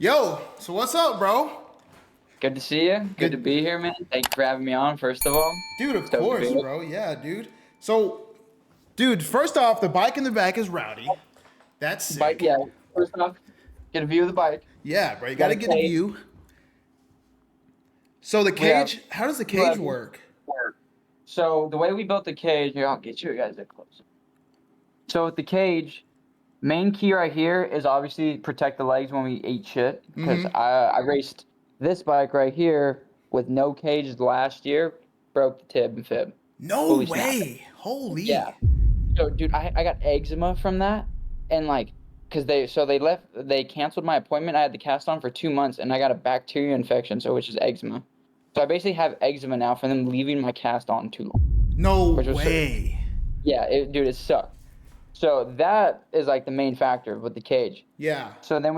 Yo, so what's up, bro? Good to see you. Good to be here, man. Thank you for having me on, first of all. Dude, of Stoked to be course, here. bro. Yeah, dude. So, dude, first off, the bike in the back is rowdy. That's Bike, sick. yeah. First off, get a view of the bike. Yeah, bro, you Got gotta a get a cage. view. So the We have cage, how does the two cage levels. work? So the way we built the cage, here, I'll get you guys a close. So with the cage, main key right here is obviously protect the legs when we eat shit. Because I raced this bike right here with no cage last year, broke the tib and fib, No fully snapped it. way. Yeah. Holy. So, dude, I got eczema from that, and like, cause they canceled my appointment. I had the cast on for 2 months, and I got a bacteria infection, so which is eczema. So I basically have eczema now from them leaving my cast on too long, No which was way. yeah, dude, it sucked. So that is like the main factor with the cage. Yeah. So then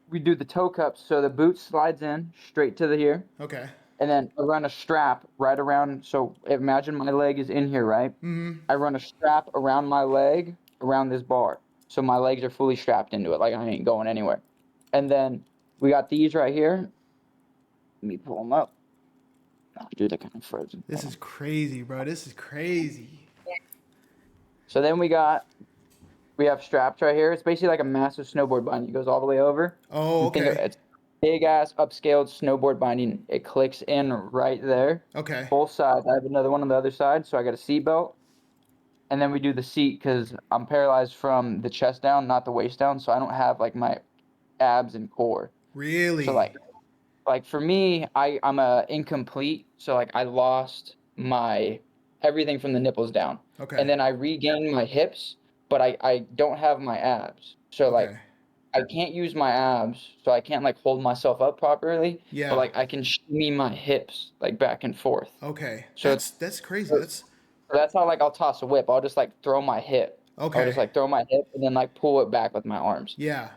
we do the toe cups, so the boot slides in straight to the here, Okay. and then I run a strap right around. So imagine my leg is in here, right? I run a strap around my leg, around this bar. So my legs are fully strapped into it, like I ain't going anywhere. And then we got these right here. Let me pull them up. Oh, dude, they're kind of frozen. This is crazy, bro. This is crazy. So then we have straps right here. It's basically like a massive snowboard binding. It goes all the way over. Oh, You think of okay. it's big ass upscaled snowboard binding. It clicks in right there. Okay. Both sides. I have another one on the other side, so I got a seat belt. And then we do the seat because I'm paralyzed from the chest down, not the waist down, so I don't have like my abs and core. So Really? like for me, I'm a incomplete, so like I lost my everything from the nipples down. Okay. And then I regained my hips, but I don't have my abs. So like Okay. I can't use my abs, so I can't like hold myself up properly, but Yeah. like I can shimmy my hips like back and forth. Okay. So That's crazy. That's so that's how like I'll toss a whip. I'll just like throw my hip. I'll just okay. like throw my hip and then like pull it back with my arms. Yeah.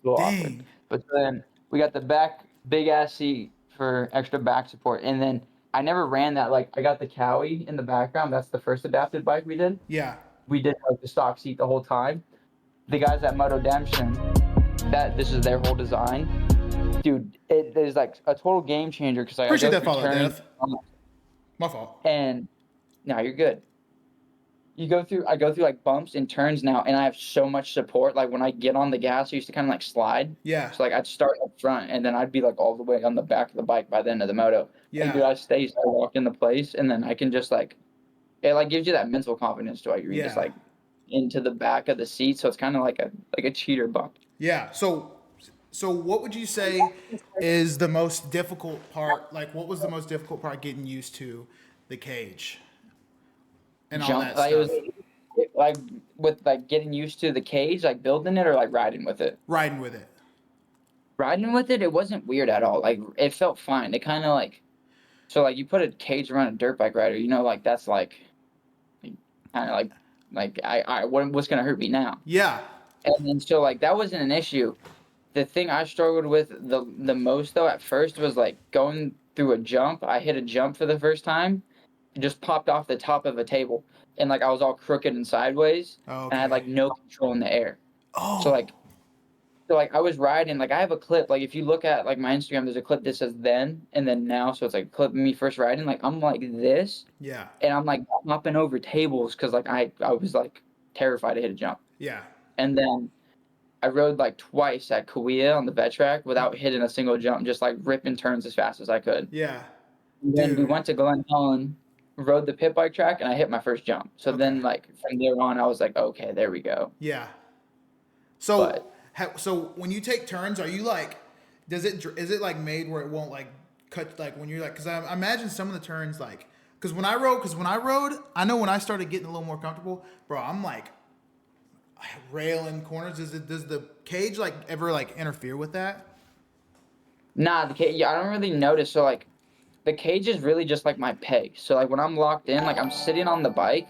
A little awkward. Dang. But then we got the back big ass seat for extra back support. And then I never ran that. Like I got the Cowie in the background. That's the first adapted bike we did. Yeah. We did like the stock seat the whole time. The guys at Motodemption, this is their whole design. Dude, it is like a total game changer because I Appreciate go that through follow, turning Dev. My fault. and now you're good. I go through like bumps and turns now, and I have so much support. Like when I get on the gas, I used to kind of like slide. Yeah. So like I'd start up front, and then I'd be like all the way on the back of the bike by the end of the moto. And dude, Yeah. I stay so locked into place, and then I can just like it like gives you that mental confidence to like you're just Yeah. like into the back of the seat. So it's kind of like a cheater bump. Yeah. So what would you say is the most difficult part? Like, what was the most difficult part getting used to the cage and all Jump that like it was stuff? like with like getting used to the cage, like building it or like riding with it. Riding with it. Riding with it, it wasn't weird at all. Like it felt fine. It kind of like so like you put a cage around a dirt bike rider, you know, like that's like kind of like what's gonna hurt me now? Yeah. And then so like that wasn't an issue. The thing I struggled with the most though at first was like going through a jump. I hit a jump for the first time, it just popped off the top of a table, and like I was all crooked and sideways, and I had Okay. like no control in the air. So Oh. like So like I was riding, like I have a clip, like if you look at like my Instagram, there's a clip that says then and then now. So it's like a clip of me first riding, like I'm like this Yeah. and I'm like hopping over tables because like I was like terrified to hit a jump. Yeah. And then I rode like twice at Kauai on the vet track without hitting a single jump, just like ripping turns as fast as I could. Yeah. And then we Dude. went to Glen Helen, rode the pit bike track, and I hit my first jump. So Okay. then like from there on, I was like, okay, there we go. Yeah. So, But so when you take turns, are you like, is it like made where it won't like cut like when you're like, because I imagine some of the turns like, because when I rode, I know when I started getting a little more comfortable, bro, I'm like railing corners. Does the cage like ever like interfere with that? nah, the cage, yeah, I don't really notice. So like the cage is really just like my peg. So like when I'm locked in, like I'm sitting on the bike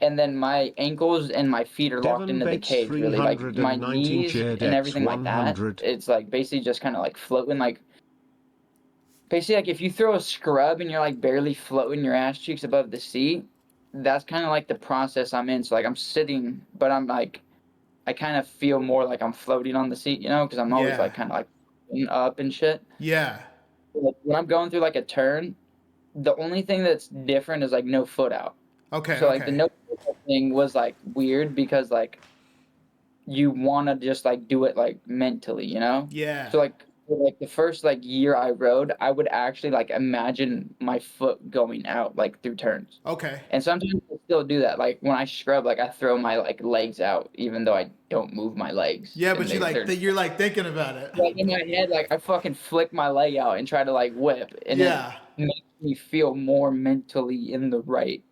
and then my ankles and my feet are locked Devon into the Bates cage really. Like my 390 knees and JDX everything like that. 100. It's like basically just kind of like floating like basically like if you throw a scrub and you're like barely floating your ass cheeks above the seat, that's kind of like the process I'm in. So like I'm sitting, but I'm like I kind of feel more like I'm floating on the seat, you know, because I'm always Yeah. like kind of like spin up and shit. Yeah. Like, when I'm going through like a turn, the only thing that's different is like no foot out. Okay. So like the Okay. no foot out thing was like weird because like you want to just like do it like mentally, you know? Yeah. So like for, like the first like year I rode, I would actually like imagine my foot going out like through turns. Okay. And sometimes I still do that. Like when I scrub, like I throw my like legs out even though I don't move my legs. Yeah, And but you like they're you're like thinking about it. like in my head, like I fucking flick my leg out and try to like whip, and it Yeah. makes me feel more mentally in the right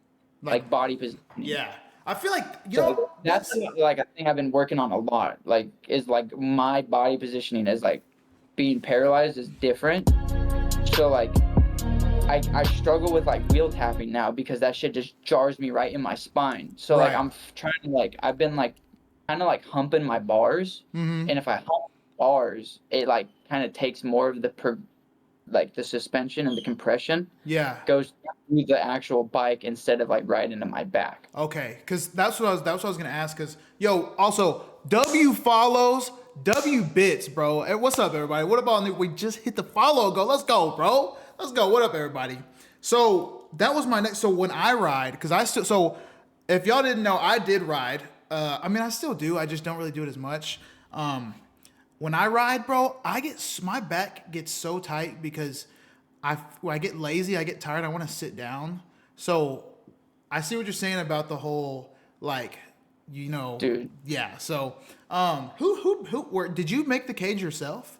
Like like body positioning. yeah. I feel like So that's that's like a thing I've been working on a lot. Like is like my body positioning is like being paralyzed is different. So like I struggle with like wheel tapping now because that shit just jars me right in my spine. So like right. trying to like I've been like kind of like humping my bars, Mm-hmm. and if I hump bars, it like kind of takes more of the like the suspension and the compression Yeah. goes through the actual bike instead of like right into my back. Okay. Cause that's what I was gonna ask. Cause yo, also W follows, W bits, bro. Hey, what's up, everybody? What about we just hit the follow? Go. Let's go, bro. Let's go. What up, everybody? So that was my next. So when I ride, because I still. So if y'all didn't know, I did ride. I mean, I still do. I just don't really do it as much. When I ride, bro, my back gets so tight because when I get lazy, I get tired. I want to sit down. So I see what you're saying about the whole like, Dude. yeah. So did you make the cage yourself?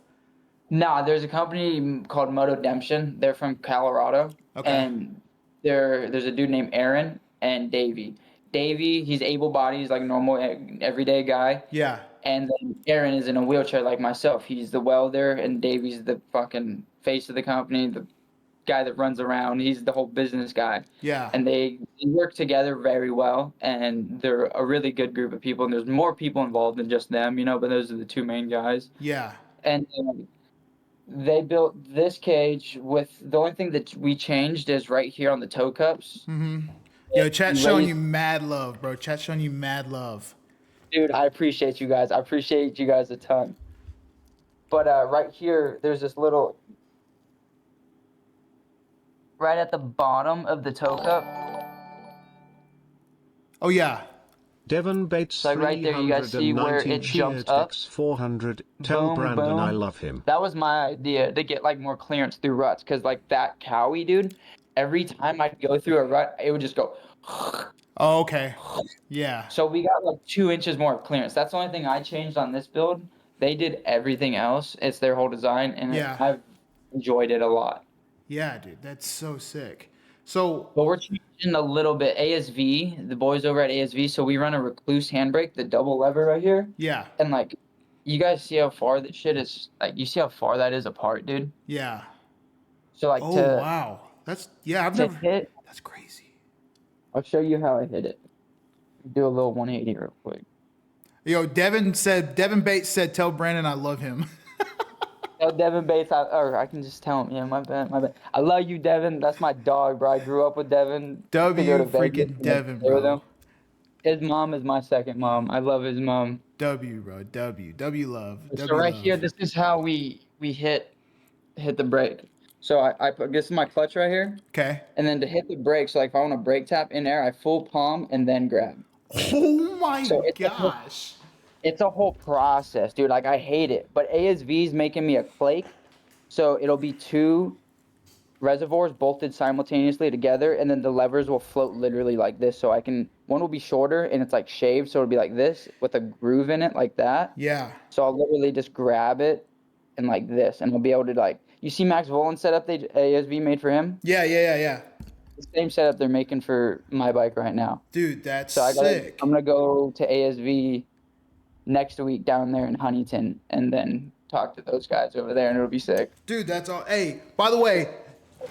Nah, there's a company called Motodemption. They're from Colorado, Okay. and there's a dude named Aaron and Davey. Davey, he's able-bodied, he's like a normal everyday guy. Yeah. And then Aaron is in a wheelchair like myself. He's the welder, and Davey's the fucking face of the company, the guy that runs around. He's the whole business guy. Yeah. And they work together very well, and they're a really good group of people. And there's more people involved than just them, you know, but those are the two main guys. Yeah. And they built this cage with the only thing that we changed is right here on the toe cups. Mm-hmm. Yo, chat's We showing raised- you mad love, bro. Chat's showing you mad love. Dude, I appreciate you guys. I appreciate you guys a ton. But right here, there's this little, right at the bottom of the toe cup. Oh yeah. Devon Bates So right there, you guys see where it jumps up. 400. Tell Boom, Brandon boom. I love him. That was my idea to get like more clearance through ruts, because like that Cowie, dude, every time I'd go through a rut, it would just go. Oh, okay. Yeah. So we got like 2 inches more of clearance. That's the only thing I changed on this build. They did everything else. It's their whole design, and Yeah. I've enjoyed it a lot. Yeah, dude, that's so sick. So, But we're changing a little bit. ASV, the boys over at ASV, so we run a recluse handbrake, the double lever right here. yeah. And like, you guys see how far that shit is? Like, you see how far that is apart, dude? Yeah. So like Oh, wow. I've to never. hit, That's crazy. I'll show you how I hit it. Do a little 180 real quick. Yo, Devin Bates said, tell Brandon I love him. Tell Devin Bates, I can just tell him. Yeah, my bad. I love you, Devin. That's my dog, bro. I grew up with Devin. W freaking Devin, bro. His mom is my second mom. I love his mom. W, bro. W love. So W right love. here, this is how we hit the brake. So I put, this is my clutch right here. Okay. And then to hit the brake, so like if I want to brake tap in air, I full palm and then grab. Oh my So gosh. It's a whole process, dude. Like, I hate it. But ASV's making me a Clake. So it'll be 2 reservoirs bolted simultaneously together, and then the levers will float literally like this. So one will be shorter, and it's like shaved, so it'll be like this with a groove in it like that. Yeah. So I'll literally just grab it and like this, and I'll be able to like, you see Max Volan's setup ASV made for him? Yeah. The same setup they're making for my bike right now. Dude, that's So sick. I'm going to go to ASV next week down there in Huntington and then talk to those guys over there, and it'll be sick. Dude, that's all. Hey, by the way,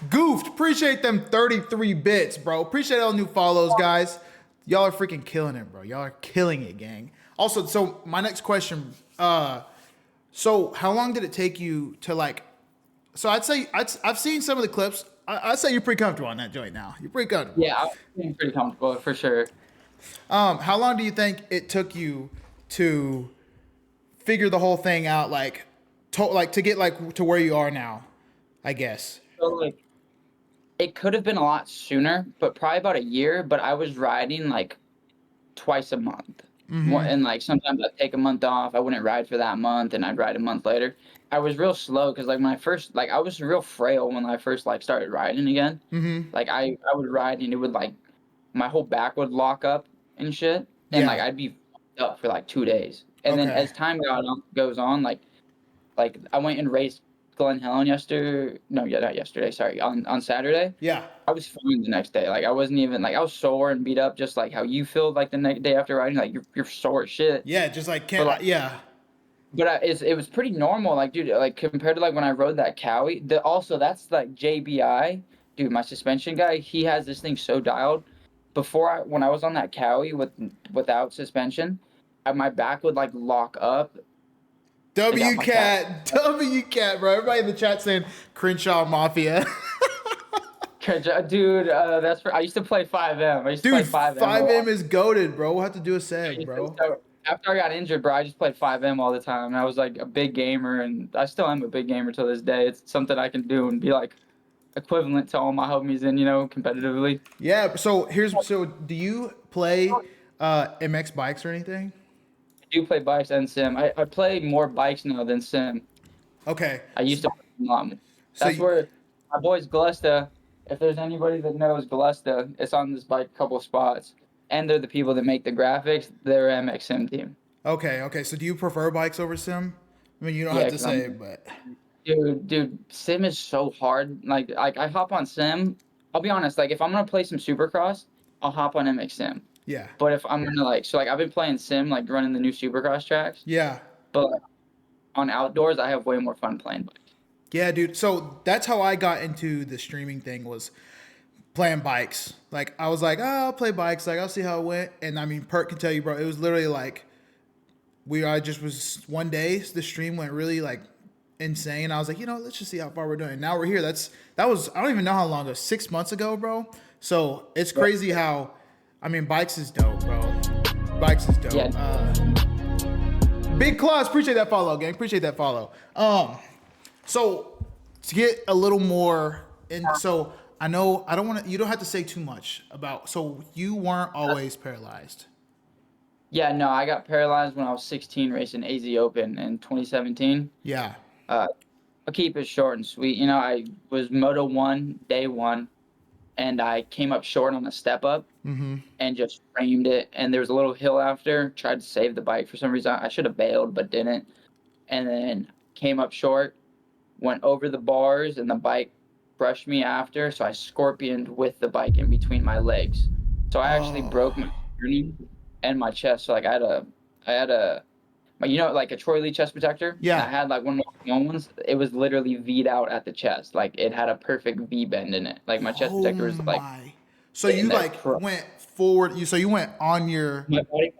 Goofed, appreciate them 33 bits, bro. Appreciate all new follows, guys. Y'all are freaking killing it, bro. Y'all are killing it, gang. Also, so my next question, so how long did it take you to like, so I'd say, I've seen some of the clips. I'd say you're pretty comfortable on that joint now. You're pretty comfortable. Yeah, I'm pretty comfortable for sure. How long do you think it took you to figure the whole thing out? Like, to get like to where you are now, I guess. So like, it could have been a lot sooner, but probably about a year. But I was riding like twice a month. And like sometimes I'd take a month off. I wouldn't ride for that month, and I'd ride a month later. I was real slow because like when I first like I was real frail when I first like started riding again. Like I would ride and it would like my whole back would lock up and shit, and like Yeah. I'd be fucked up for like 2 days. And then Okay. as time goes on, like I went and raced Glen Helen not yesterday, sorry, on Saturday. Yeah. I was fine the next day. Like I wasn't even like I was sore and beat up, just like how you feel like the next day after riding. Like you're sore as shit. Yeah. Just like But like, yeah. but it was pretty normal. Like dude, like compared to like when I rode that Cowie. Also that's like JBI, dude. My suspension guy, he has this thing so dialed. When I was on that Cowie without suspension, my back would like lock up. WCAT, WCAT, bro. Everybody in the chat saying Crenshaw Mafia. Dude, I used to play 5M. I used to Dude, play 5M. 5M is goated, bro. We'll have to do a seg, bro. After I got injured, bro, I just played 5M all the time. I was like a big gamer, and I still am a big gamer to this day. It's something I can do and be like equivalent to all my homies in, competitively. Yeah. So do you play MX bikes or anything? I do play bikes and sim. I play more bikes now than sim. Okay. I used to play a lot more. So That's where my boys Glusta, if there's anybody that knows Glusta, it's on this bike couple spots. And they're the people that make the graphics. They're MX sim team. Okay. So do you prefer bikes over sim? I mean, you don't have to say, but Dude, sim is so hard. Like I hop on sim. I'll be honest. Like if I'm gonna play some Supercross, I'll hop on MX sim. yeah. But if I'm gonna I've been playing sim, like running the new Supercross tracks. Yeah. But on outdoors, I have way more fun playing bikes. Yeah, dude. So that's how I got into the streaming thing, was playing bikes. Like I was like, oh, I'll play bikes. Like I'll see how it went. And I mean, Perk can tell you, bro. It was literally like I just was one day. The stream went really like insane. I was like, let's just see how far we're doing. Now we're here. That was I don't even know how long ago. 6 months ago, bro. So it's crazy how. I mean, bikes is dope, bro. Bikes is dope. Yeah. Big Claus, appreciate that follow, gang. Appreciate that follow. So to get a little more in, so I know you don't have to say too much about. So you weren't always paralyzed. Yeah, no, I got paralyzed when I was 16 racing AZ Open in 2017. Yeah. I'll keep it short and sweet. I was Moto 1, day 1, and I came up short on a step up and just framed it. And there was a little hill after, tried to save the bike for some reason. I should have bailed, but didn't. And then came up short, went over the bars, and the bike brushed me after. So I scorpioned with the bike in between my legs. So I actually broke my sternum and my chest. So like I had a like a Troy Lee chest protector. Yeah. I had like one of the small ones. It was literally V'd out at the chest. Like it had a perfect V bend in it. Like my chest protector was like. So you like went forward. You went on your. My body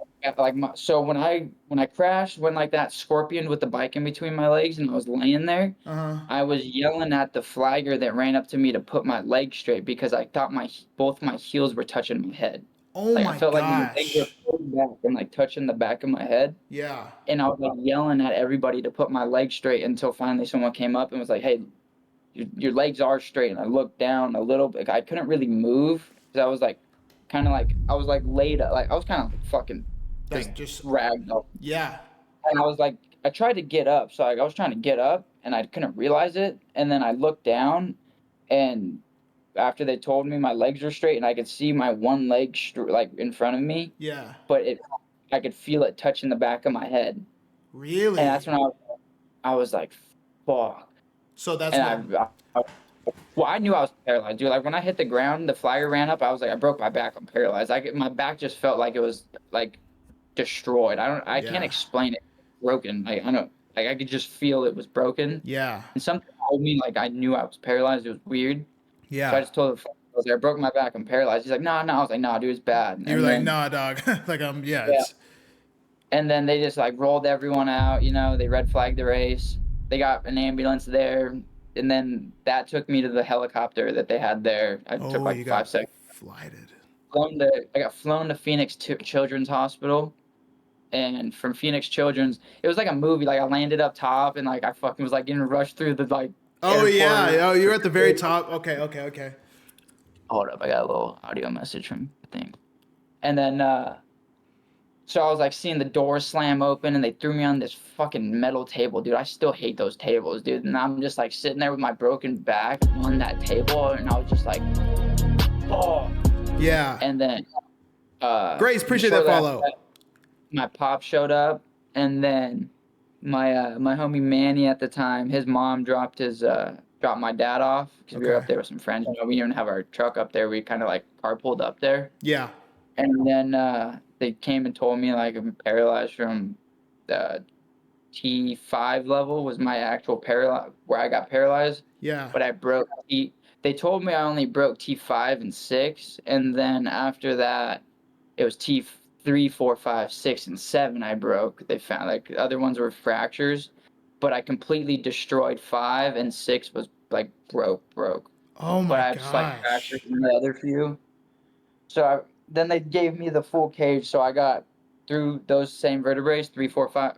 so when I crashed, went like that scorpion with the bike in between my legs, and I was laying there. I was yelling at the flagger that ran up to me to put my leg straight because I thought both my heels were touching my head. Oh my I felt like my gosh. legs were pulling back and like touching the back of my head. Yeah. And I was like yelling at everybody to put my leg straight until finally someone came up and was like, "Hey, your legs are straight." And I looked down a little bit. I couldn't really move because I was like, I was like laid up, like I was kind of like fucking just ragged up. Yeah. And I was like, I tried to get up, so I was trying to get up and I couldn't realize it. And then I looked down, and after they told me my legs were straight and I could see my one leg like in front of me. Yeah. But I could feel it touching the back of my head. Really? And that's when I was like, fuck. So that's well, I knew I was paralyzed, dude. Like when I hit the ground, the flyer ran up. I was like, I broke my back. I'm paralyzed. My back just felt like it was like destroyed. I can't explain it. Broken. Like I don't. Like I could just feel it was broken. Yeah. And something told me like I knew I was paralyzed. It was weird. Yeah. So I just told the flyer, I was like, I broke my back. I'm paralyzed. He's like, nah. I was like, nah, dude, it's bad. You were like, nah, dog. Like yeah. And then they just like rolled everyone out. They red flagged the race. They got an ambulance there. And then that took me to the helicopter that they had there. I took like 5 seconds. Flighted. I got flown to Phoenix Children's Hospital, and from Phoenix Children's. It was like a movie. Like I landed up top, and like I fucking was like getting rushed through the like. Oh airport. yeah. Oh, you're at the very top. Okay. Hold up, I got a little audio message from the thing, and then so I was like seeing the door slam open, and they threw me on this fucking metal table, dude. I still hate those tables, dude. And I'm just like sitting there with my broken back on that table, and I was just like, oh. Yeah. And then Grace, appreciate that follow. My pop showed up, and then my my homie Manny at the time, his mom dropped my dad off because we were up there with some friends. You know, we didn't have our truck up there. We kind of like carpooled up there. Yeah. And then they came and told me like I'm paralyzed from the T5 level was my actual where I got paralyzed. Yeah. But I broke they told me I only broke T5 and 6, and then after that it was T3, 4, 5, 6, and 7 I broke. They found like the other ones were fractures, but I completely destroyed 5, and 6 was like broke. Oh my But I just like fractures in the other few. So then they gave me the full cage, so I got through those same vertebrae, 3, 4, 5,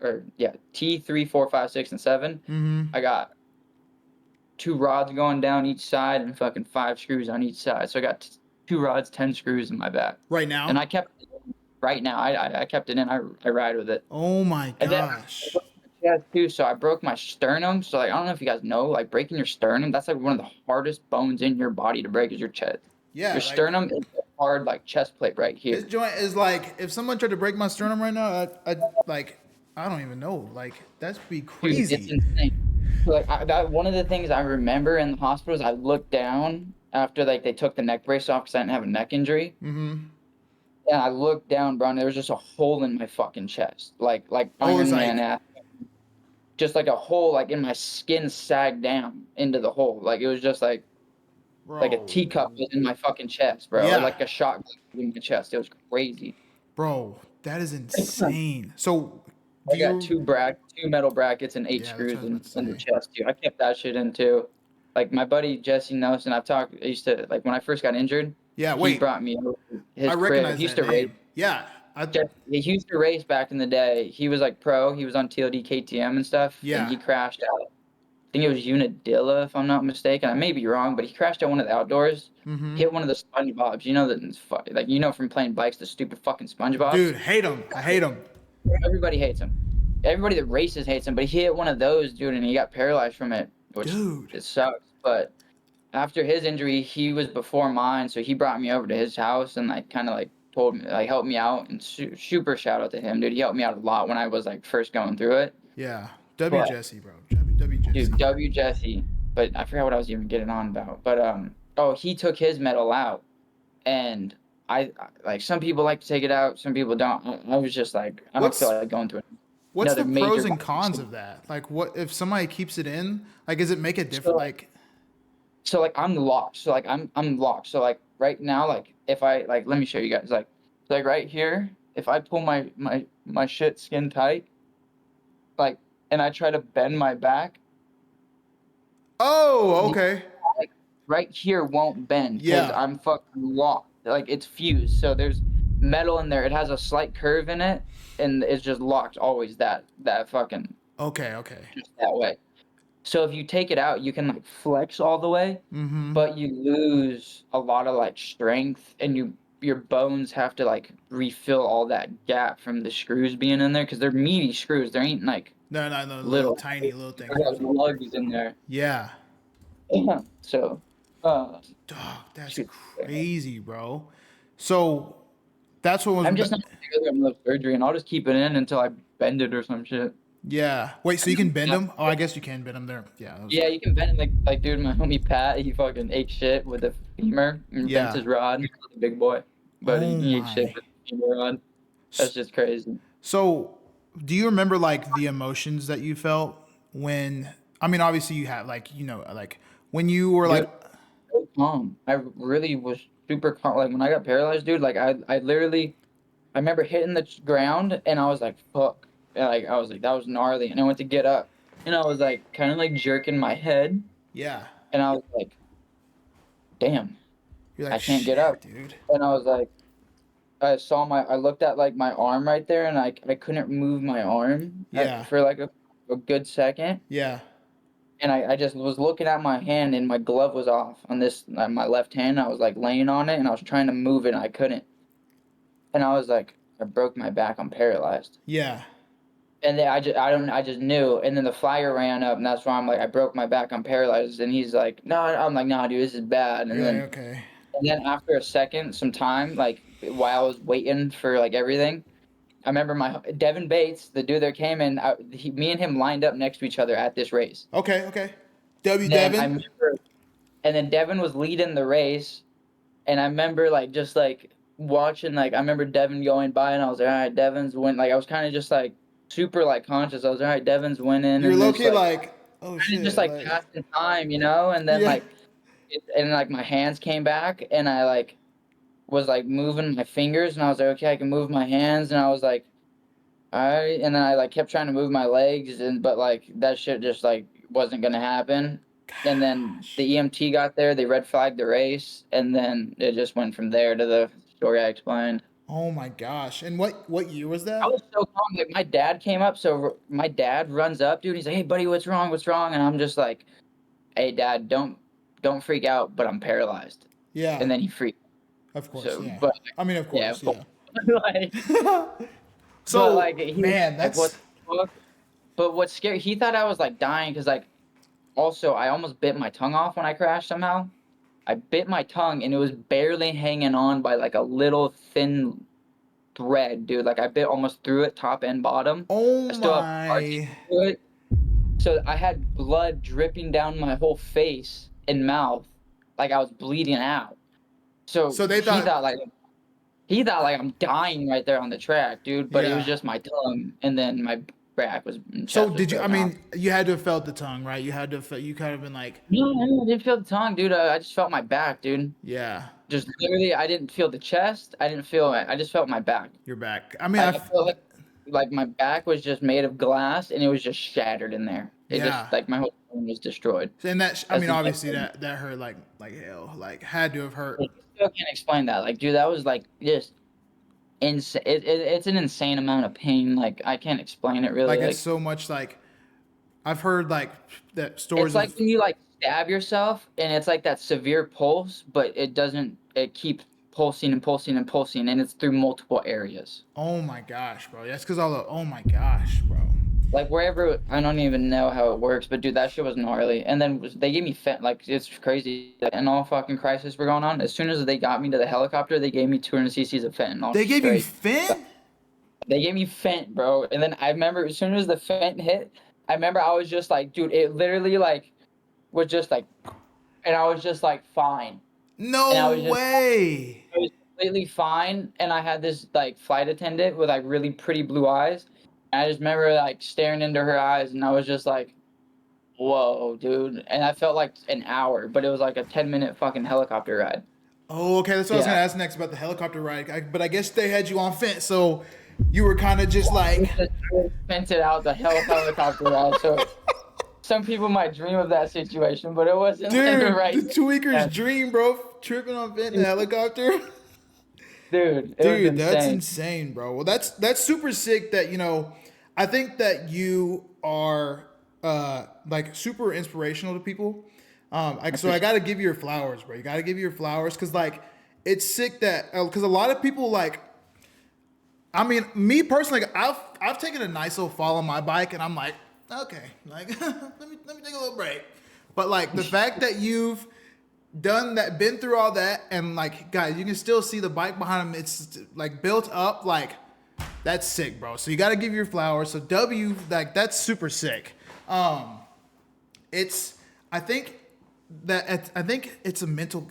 T3, 4, 5, 6, and 7. Mm-hmm. I got 2 rods going down each side and fucking 5 screws on each side. So I got 2 rods, 10 screws in my back. Right now? And I kept it in. Right now. I kept it in. I ride with it. Oh my gosh. Yeah, too. So I broke my sternum. So like I don't know if you guys know, like breaking your sternum, that's like one of the hardest bones in your body to break is your chest. Yeah. Your sternum is a hard like chest plate right here. This joint is like if someone tried to break my sternum right now, I don't even know. Like that'd be crazy. Dude, it's insane. So, like one of the things I remember in the hospital is I looked down after like they took the neck brace off because I didn't have a neck injury. Mm-hmm. And I looked down, bro, and there was just a hole in my fucking chest, like Iron Man ass. Just like a hole, like in my skin sagged down into the hole. Like it was just like a teacup was in my fucking chest, bro. Yeah. Or like a shot in my chest. It was crazy. Bro, that is insane. So I got 2 metal brackets and 8 screws in the chest, dude. I kept that shit in too. Like my buddy Jesse Nelson, I used to like when I first got injured. Yeah, he brought me over his I crib. recognize He used that to name. race. Yeah. He used to race back in the day. He was like pro. He was on TLD KTM and stuff. Yeah. And he crashed out. I think it was Unadilla, if I'm not mistaken. I may be wrong, but he crashed at one of the outdoors. Mm-hmm. Hit one of the SpongeBobs. You know that, like you know from playing bikes, the stupid fucking SpongeBobs. Dude, hate him. I hate him. Everybody hates him. Everybody that races hates him. But he hit one of those, dude, and he got paralyzed from it, which it sucks. But after his injury, he was before mine, so he brought me over to his house and like kind of like told me, like helped me out, and super shout out to him, dude. He helped me out a lot when I was like first going through it. Yeah, Jesse, bro. W Jesse. Dude, W Jesse. But I forgot what I was even getting on about. But he took his metal out, and I like some people like to take it out, some people don't. I was just like, I don't feel like going through it. What's the pros and cons of that? Like, what if somebody keeps it in? Like, does it make a difference? So like I'm locked. So like I'm locked. So like right now, like if I like, let me show you guys. Like right here, if I pull my shit skin tight, like, and I try to bend my back. Oh, okay. Like right here won't bend because I'm fucking locked. Like it's fused. So there's metal in there. It has a slight curve in it, and it's just locked always. That fucking. Okay. Just that way. So if you take it out, you can like flex all the way, but you lose a lot of like strength, and your bones have to like refill all that gap from the screws being in there because they're meaty screws. There ain't like no little tiny little things. There's lugs in there. Yeah. So. Dog, that's crazy, bro. So that's what was. I'm just not gonna go surgery, and I'll just keep it in until I bend it or some shit. Yeah. Wait, so you can bend them? Oh, I guess you can bend them there. Yeah. Yeah, you can bend it like dude, my homie Pat, he fucking ate shit with a femur and bent his rod. He's a big boy, but he ate shit with a femur rod. That's just crazy. So, do you remember like the emotions that you felt when? I mean, obviously you had like like when you were like. So calm. I really was super calm. Like when I got paralyzed, dude. Like I remember hitting the ground and I was like, fuck. And like I was like, that was gnarly. And I went to get up, and I was like, kind of like jerking my head. Yeah. And I was like, damn. You're like, I can't get up, dude. And I was like, I looked at like my arm right there, and I couldn't move my arm for like a good second. Yeah. And I just was looking at my hand, and my glove was off on this my left hand. I was like laying on it, and I was trying to move it, and I couldn't. And I was like, I broke my back. I'm paralyzed. Yeah. And then I just knew. And then the flyer ran up, and that's why I'm like, I broke my back. I'm paralyzed. And he's like, no. I'm like, nah, dude, this is bad. And then okay. And then after a second, some time, like while I was waiting for like everything, I remember Devin Bates, the dude that came in, me and him lined up next to each other at this race. Okay. Devin. And then Devin was leading the race, and I remember like just like watching, like I remember Devin going by, and I was like, all right, Devin's win. Like I was kind of just like super like conscious. I was all right, Devin's winning. You're and low-key like, oh shit. Just like passing time, you know, and then like my hands came back, and I like was like moving my fingers, and I was like, okay, I can move my hands, and I was like, all right, and then I like kept trying to move my legs, but like that shit just like wasn't gonna happen. And then the EMT got there, they red flagged the race, and then it just went from there to the story I explained. Oh my gosh! And what year was that? I was so calm. Like my dad came up, so my dad runs up, dude. He's like, hey buddy, what's wrong? And I'm just like, hey dad, don't freak out, but I'm paralyzed. Yeah. And then he freaked. Of course, so, yeah. But, I mean, of course, yeah. like, so, but, like, man, that's... But what's scary, he thought I was, like, dying, because, like, also, I almost bit my tongue off when I crashed somehow. I bit my tongue, and it was barely hanging on by, like, a little thin thread, dude. Like, I bit almost through it, top and bottom. Oh, I still have through it. So I had blood dripping down my whole face and mouth, like I was bleeding out. So he thought like I'm dying right there on the track, dude. But it was just my tongue, and then my back was. So did you? I mean, you had to have felt the tongue, right? You had to. You kind of been like. No, I didn't feel the tongue, dude. I just felt my back, dude. Yeah. Just literally, I didn't feel the chest. I didn't feel it. I just felt my back. Your back. I mean, I felt like my back was just made of glass, and it was just shattered in there. It just like my whole bone was destroyed. And I mean, obviously that hurt like hell. Like had to have hurt. I still can't explain that. Like, dude, that was like just insane. It's an insane amount of pain. Like, I can't explain it really. Like it's so much like I've heard like that stories. It's like when you like stab yourself, and it's like that severe pulse, but it doesn't. It keeps pulsing and pulsing and pulsing, and it's through multiple areas. Oh my gosh, bro. That's because oh my gosh, bro. Like wherever, I don't even know how it works, but dude, that shit was gnarly. And then they gave me like it's crazy. And all fucking crisis were going on. As soon as they got me to the helicopter, they gave me 200 cc's of fentanyl. They gave you fent? They gave me fent, bro. And then I remember as soon as the fent hit, I remember I was just like, dude, it literally like was just like, and I was just like, fine. No way. I was completely fine, and I had this like flight attendant with like really pretty blue eyes. I just remember like staring into her eyes, and I was just like, whoa, dude. And I felt like an hour, but it was like a 10-minute fucking helicopter ride. Oh, okay. That's what I was going to ask next about the helicopter ride. But I guess they had you on fence, so you were kind of just like... Fented out the helicopter ride, so some people might dream of that situation, but it wasn't. Dude, the right the tweaker's dream, bro. Tripping on fent in a helicopter. Dude, that's insane, bro. Well, that's super sick that, you know, I think that you are like super inspirational to people. So I got to give you your flowers, bro. You got to give you your flowers because like it's sick that because a lot of people like, I mean, me personally, I've taken a nice little fall on my bike and I'm like, okay, like let me take a little break. But like the fact that you've done that, been through all that, and like guys, you can still see the bike behind him. It's like built up, like that's sick, bro. So you got to give your flowers. So W, like that's super sick. It's I think it's a mental.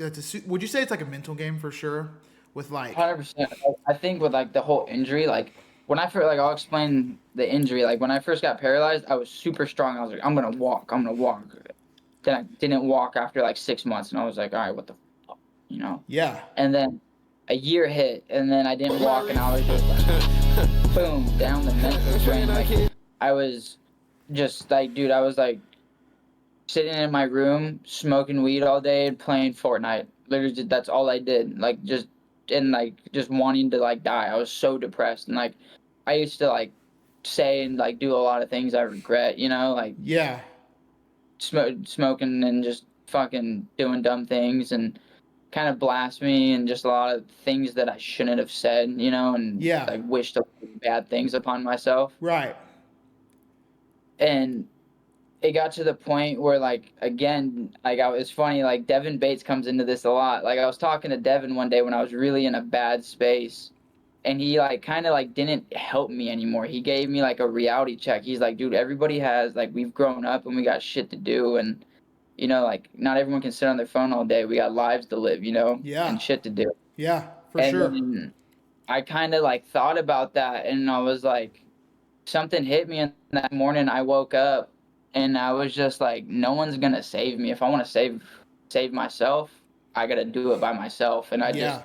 Would you say it's like a mental game for sure? With like 100%. I think with like the whole injury, like when I first, like I'll explain the injury. Like when I first got paralyzed, I was super strong. I was like, I'm gonna walk. Then I didn't walk after like 6 months, and I was like, all right, what the fuck, you know? Yeah. And then a year hit, and then I didn't walk, and I was just like, boom, down the mental drain. Like, I was just like, dude, I was like sitting in my room, smoking weed all day, and playing Fortnite. Literally, that's all I did. Like, just and like just wanting to like die. I was so depressed, and like I used to like say and like do a lot of things I regret, you know, like Yeah. smoking and just fucking doing dumb things and kind of blasphemy and just a lot of things that I shouldn't have said, you know, and Yeah. like wished bad things upon myself. Right. And it got to the point where like again, like it's funny, like Devin Bates comes into this a lot. Like I was talking to Devin one day when I was really in a bad space, and he like kind of like didn't help me anymore. He gave me like a reality check. He's like, dude, everybody has, like, we've grown up and we got shit to do, and you know, like not everyone can sit on their phone all day. We got lives to live, you know, Yeah. and shit to do. Yeah, for And sure. then I kind of like thought about that, and I was like, something hit me, and that morning I woke up and I was just like, no one's gonna save me. If I want to save myself, I gotta do it by myself. And Yeah.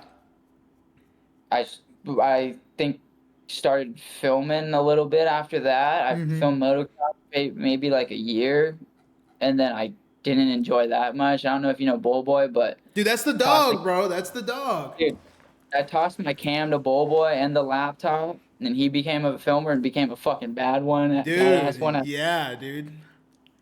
I think started filming a little bit after that. I filmed motocross maybe like a year, and then I didn't enjoy that much. I don't know if you know Bull Boy, but Dude, that's the dog, bro. That's the dog. dude, I tossed my cam to Bull Boy and the laptop, and he became a filmer and became a fucking bad one. Badass one. Dude, yeah, dude.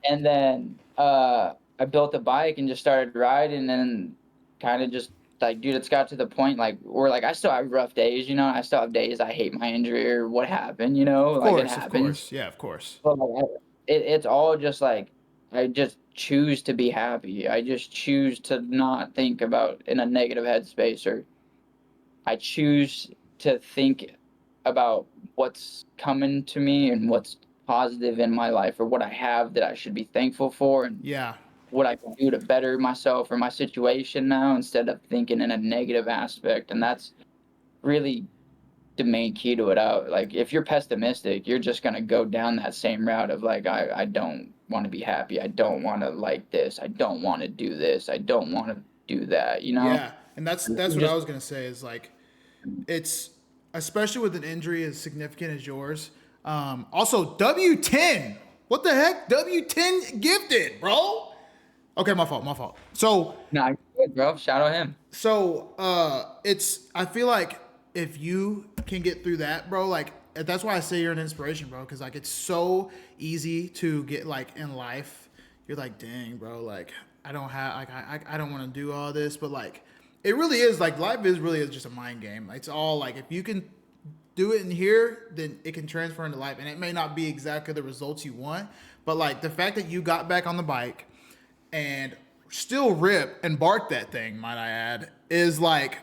And then I built a bike and just started riding, and kind of just like, dude, it's got to the point like where like I still have rough days, you know. I still have days I hate my injury or what happened, you know. Of like course, it happens. Of course. Yeah, of course. But like, it's all just like I just choose to be happy. I just choose to not think about in a negative headspace, or I choose to think about what's coming to me and what's positive in my life, or what I have that I should be thankful for, and Yeah. what I can do to better myself or my situation now, instead of thinking in a negative aspect. And that's really the main key to it out. Like if you're pessimistic, you're just going to go down that same route of like, I don't want to be happy. I don't want to like this. I don't want to do this. I don't want to do that, you know? Yeah. And that's what I was going to say is like, it's especially with an injury as significant as yours. Also, W10. What the heck? W10 gifted, bro. Okay, my fault. So, Nah, good, bro. Shout out him. so I feel like if you can get through that, bro, like that's why I say you're an inspiration, bro, because like it's so easy to get like in life. You're like, dang, bro, like I don't have like I don't want to do all this, but like it really is like life really is just a mind game. It's all like if you can do it in here, then it can transfer into life, and it may not be exactly the results you want, but like the fact that you got back on the bike and still rip and bark that thing, might I add, is like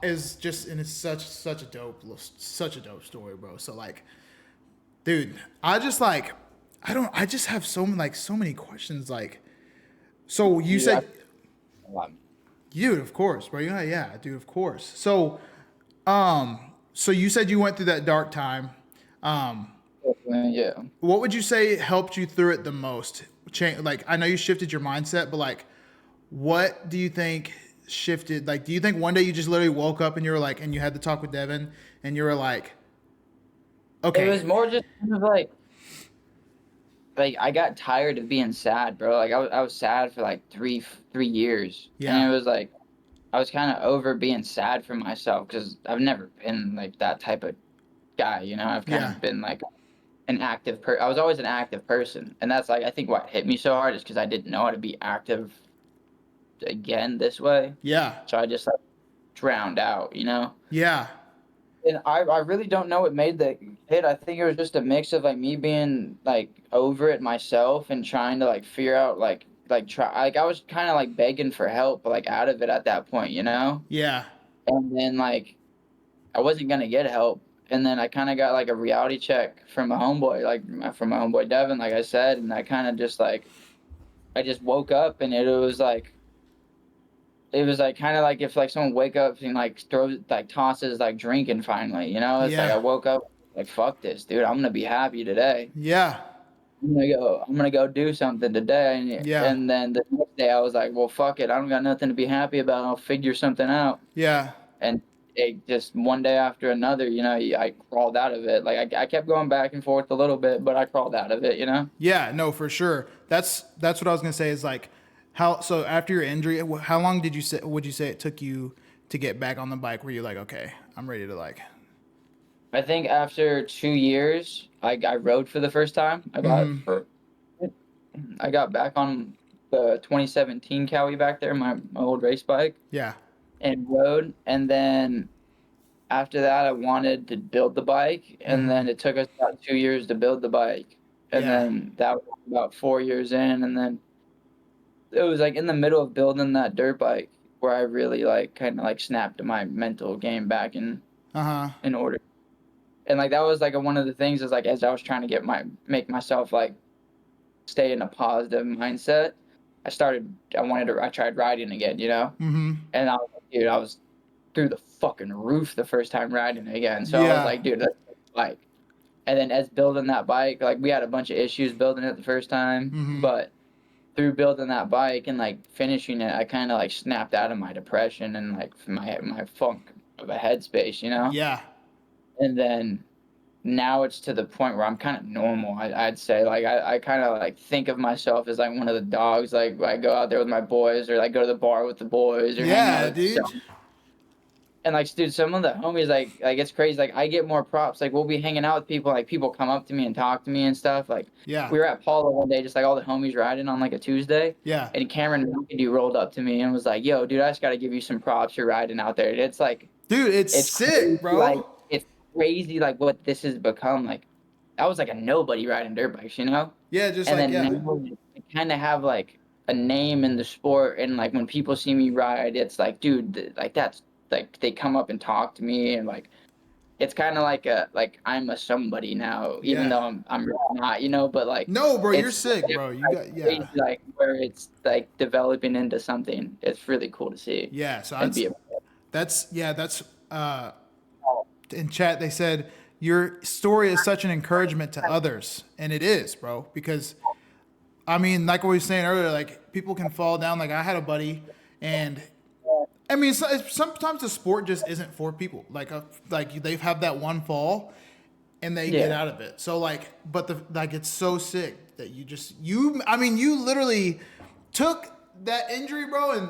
is just, and it's such a dope story, bro. So like, dude, I just have so many questions. Like, so you said, dude, of course, bro. Yeah, dude, of course. So, so you said you went through that dark time. Yeah. What would you say helped you through it the most? Like, I know you shifted your mindset, but like, what do you think shifted? Like, do you think one day you just literally woke up and you were like, and you had to talk with Devin and you were like, okay. It was more just kind of like I got tired of being sad, bro. Like I was sad for like three years. Yeah. And it was like, I was kind of over being sad for myself, because I've never been like that type of guy, you know. I've kind of been like an active I was always an active person, and that's like I think what hit me so hard is because I didn't know how to be active again this way. Yeah. So I just like drowned out, you know. Yeah. And I really don't know what made the hit. I think it was just a mix of like me being like over it myself and trying to like figure out like I was kind of like begging for help like out of it at that point, you know. Yeah. And then like I wasn't gonna get help. And then I kind of got like a reality check from my homeboy Devin, like I said, and I kind of just like, I just woke up, and it was like kind of like if like someone wake up and like tosses like drinking finally, you know. It's like I woke up like, fuck this, dude. I'm gonna be happy today. Yeah. I'm gonna go do something today. And then the next day I was like, well, fuck it. I don't got nothing to be happy about. I'll figure something out. Yeah. And it just one day after another, you know, I crawled out of it. Like I kept going back and forth a little bit, but I crawled out of it, you know? Yeah, no, for sure. That's what I was going to say is like, so after your injury, how long would you say it took you to get back on the bike where you're like, okay, I'm ready to like. I think after 2 years, I rode for the first time. I got back on the 2017 Cowie back there, my old race bike, Yeah. and rode. And then after that, I wanted to build the bike, and then it took us about 2 years to build the bike. And Yeah. then that was about 4 years in, and then it was like in the middle of building that dirt bike where I really like kind of like snapped my mental game back in order. And like that was like one of the things is like as I was trying to make myself like stay in a positive mindset, I tried riding again, you know? And I was like, dude, I was through the fucking roof the first time riding again. So I was like, dude, let's bike. And then as building that bike, like we had a bunch of issues building it the first time, but through building that bike and like finishing it, I kind of like snapped out of my depression and like my funk of a headspace, you know? Yeah. And then now it's to the point where I'm kind of normal. I'd say like I kind of like think of myself as like one of the dogs. Like I go out there with my boys or like go to the bar with the boys or hang out with dude. And like, dude, some of the homies like it's crazy. Like I get more props. Like we'll be hanging out with people. Like people come up to me and talk to me and stuff. Like we were at Paula one day, just like all the homies riding on like a Tuesday. Yeah. And Cameron McAdoo rolled up to me and was like, "Yo, dude, I just got to give you some props. You're riding out there." It's like, dude, it's sick, crazy, bro. Like it's crazy, like what this has become. Like I was like a nobody riding dirt bikes, you know? Yeah, just and like then now I kind of have like a name in the sport, and like when people see me ride, it's like, dude, like that's like they come up and talk to me, and like it's kind of like I'm a somebody now, even though I'm really not, you know. But like no, bro, you're it's sick, bro. You got crazy, like where it's like developing into something. It's really cool to see. Yeah, so that's in chat they said your story is such an encouragement to others, and it is, bro, because I mean, like what we were saying earlier, like people can fall down. Like I had a buddy, and I mean, sometimes the sport just isn't for people. Like they have that one fall, and they get out of it. So like, but it's so sick that you literally took that injury, bro, and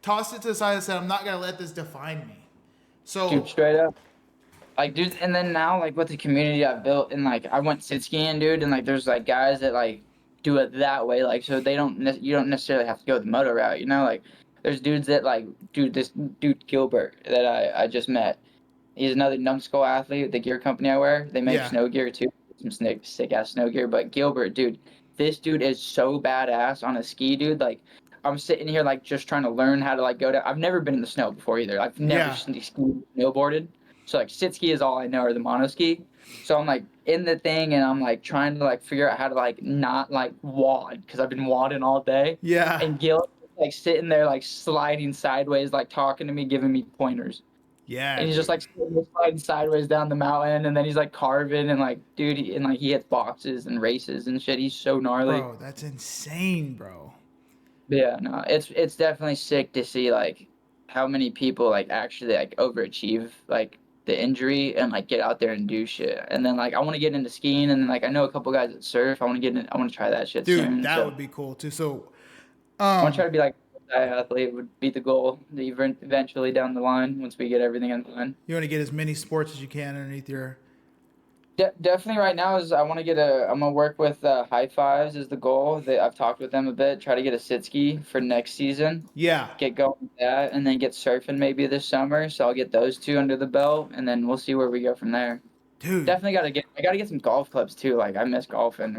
tossed it to the side and said, "I'm not gonna let this define me." So dude, straight up. Like, dude, and then now, like, with the community I've built, and, like, I went sit skiing, dude, and, like, there's, like, guys that, like, do it that way, like, so you don't necessarily have to go the moto route, you know? Like, there's dudes that, like, dude, this dude Gilbert that I just met, he's another numbskull athlete, the gear company I wear, they make snow gear, too, some sick-ass snow gear, but Gilbert, dude, this dude is so badass on a ski, dude, like, I'm sitting here, like, just trying to learn how to, like, go down. I've never been in the snow before, either. I've never snowboarded. So like sit ski is all I know, or the mono ski. So I'm like in the thing and I'm like trying to like figure out how to like not like wad because I've been wadding all day. Yeah. And Gil like sitting there like sliding sideways, like talking to me, giving me pointers. Yeah. And he's just like sliding sideways down the mountain, and then he's like carving and like dude, he hits boxes and races and shit. He's so gnarly. Bro, that's insane, bro. But yeah, no, it's definitely sick to see like how many people like actually like overachieve like the injury and like get out there and do shit. And then like I want to get into skiing, and then like I know a couple guys that surf. I want to try that shit soon. Dude, that would be cool too. So I want to try to be like a athlete would be the goal eventually down the line once we get everything in line. You want to get as many sports as you can underneath your Definitely right now is I'm gonna work with High Fives is the goal. I've talked with them a bit, try to get a sit ski for next season. Yeah. Get going with that, and then get surfing maybe this summer. So I'll get those two under the belt, and then we'll see where we go from there. Dude. Definitely I gotta get some golf clubs too. Like I miss golfing.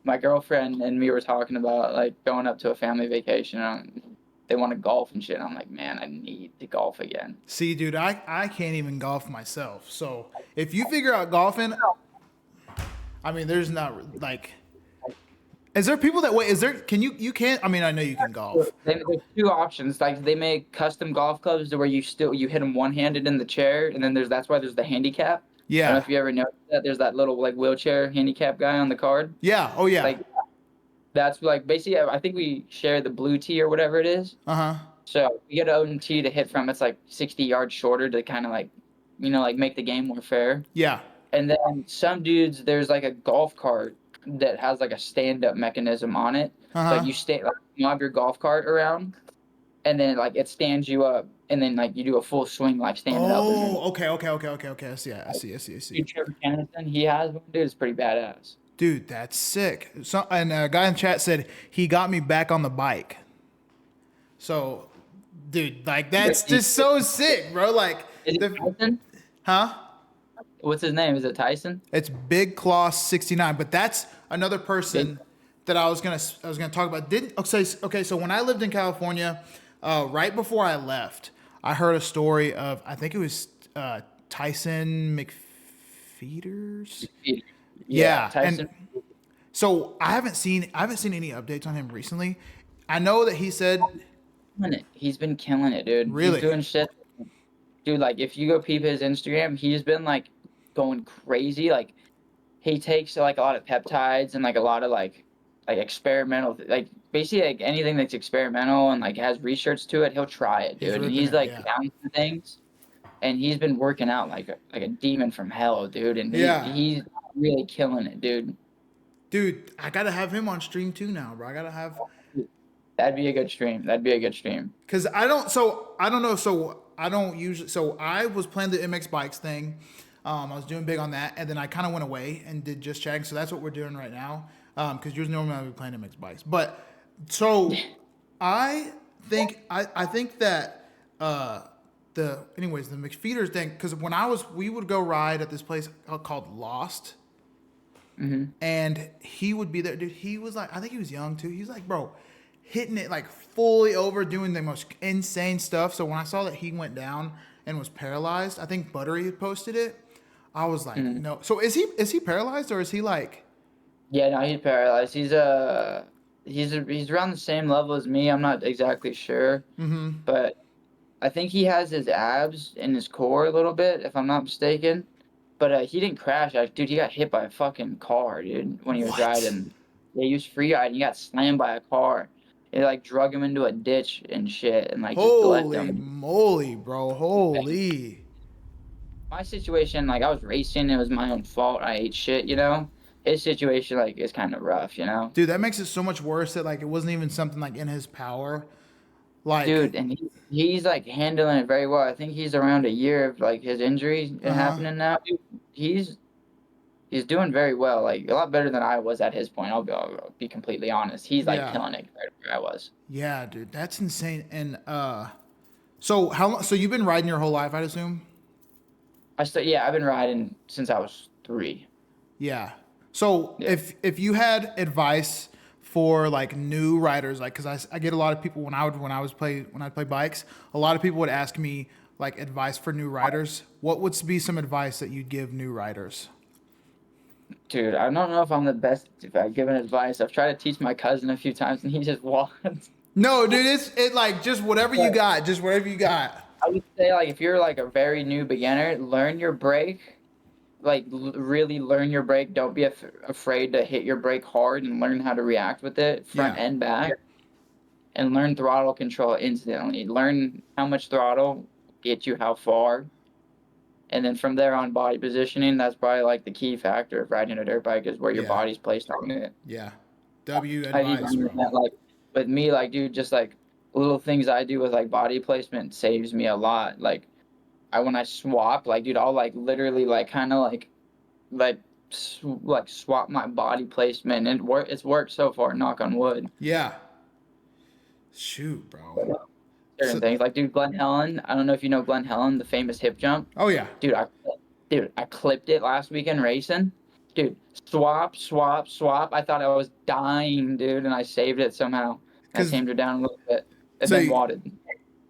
My girlfriend and me were talking about like going up to a family vacation. They want to golf and shit. I'm like, man, I need to golf again. See, dude, I can't even golf myself. So if you figure out golfing, I mean, there's not like, is there people that you can't, I mean, I know you can golf. There's two options. Like they make custom golf clubs to where you hit them one-handed in the chair. And then that's why there's the handicap. Yeah. I don't know if you ever noticed that. There's that little like wheelchair handicap guy on the card. Yeah. Oh yeah. Like, that's like basically I think we share the blue tee or whatever it is. So we get an own tee to hit from. It's like 60 yards shorter to kind of like, like make the game more fair. Yeah. And then some dudes, there's like a golf cart that has like a stand-up mechanism on it. So like you have your golf cart around, and then like it stands you up, and then like you do a full swing like standing up. And then Oh, okay. I see. dude, Trevor Kennison, he has one, dude. It's pretty badass. Dude, that's sick. So, and a guy in chat said he got me back on the bike. So, dude, like that's just so sick, bro. Like, Is it Tyson? huh? What's his name? Is it Tyson? It's Big Claw 69, but that's another person that I was gonna talk about. Didn't okay? So when I lived in California, right before I left, I heard a story of I think it was Tyson McFeeters. Yeah, Tyson. and so I haven't seen any updates on him recently. I know that he said He's been killing it, dude. Really? He's doing shit. Dude, like if you go peep his Instagram, he's been like going crazy. Like he takes like a lot of peptides and like a lot of like experimental, like basically like anything that's experimental and like has research to it, he'll try it, dude. And he's like down to things, and he's been working out like a demon from hell, dude. And he's really killing it, dude. Dude, I gotta have him on stream too now, bro. I gotta have. That'd be a good stream. Cause I don't know. So I don't usually. So I was playing the MX bikes thing. I was doing big on that, and then I kind of went away and did just chatting. So that's what we're doing right now. Because usually normally I would be playing MX bikes, but so I think that the McFeeders thing. Because when we would go ride at this place called Lost. Mm-hmm. And he would be there, dude. He was like, I think he was young too. He's like, bro, hitting it like fully over, doing the most insane stuff. So when I saw that he went down and was paralyzed, I think Buttery had posted it. I was like, no. So is he paralyzed or is he like? Yeah, no, he's paralyzed. He's around the same level as me. I'm not exactly sure, but I think he has his abs in his core a little bit, if I'm not mistaken. But he didn't crash. Dude, he got hit by a fucking car, dude, when he was riding. Yeah, he was free riding. He got slammed by a car. It, like, drug him into a ditch and shit. And, like, just left him. Holy moly, bro. Holy. My situation, like, I was racing. It was my own fault. I ate shit, you know? His situation, like, is kind of rough, you know? Dude, that makes it so much worse that, like, it wasn't even something, like, in his power. Like, dude, and he's like handling it very well. I think he's around a year of like his injury happening now. Dude, he's doing very well, like a lot better than I was at his point. I'll be completely honest. He's like killing it right where I was. Yeah, dude, that's insane. And so how long? So you've been riding your whole life, I'd assume. I've been riding since I was 3. Yeah. So if you had advice for like new riders, like, because I get a lot of people when I play bikes, a lot of people would ask me like advice for new riders. What would be some advice that you'd give new riders? Dude, I don't know if I'm the best at giving advice. I've tried to teach my cousin a few times and he just walks. No, dude, it's like just whatever you got, I would say like if you're like a very new beginner, learn your brake. Like really learn your brake. Don't be afraid to hit your brake hard and learn how to react with it front and back, and learn throttle control instantly. Learn how much throttle get you how far, and then from there on body positioning. That's probably like the key factor of riding a dirt bike is where your body's placed on it. Yeah. Advice, bro. That, like with me, like dude, just like little things I do with like body placement saves me a lot. Like when I swap, like, dude, I'll, like, literally, like, kind of, like, swap my body placement. And it's worked so far, knock on wood. Yeah. Shoot, bro. Certain things. Like, dude, Glen Helen, I don't know if you know Glen Helen, the famous hip jump. Oh, yeah. Dude, I clipped it last weekend racing. Dude, swap. I thought I was dying, dude, and I saved it somehow. I tamed her down a little bit and then wadded.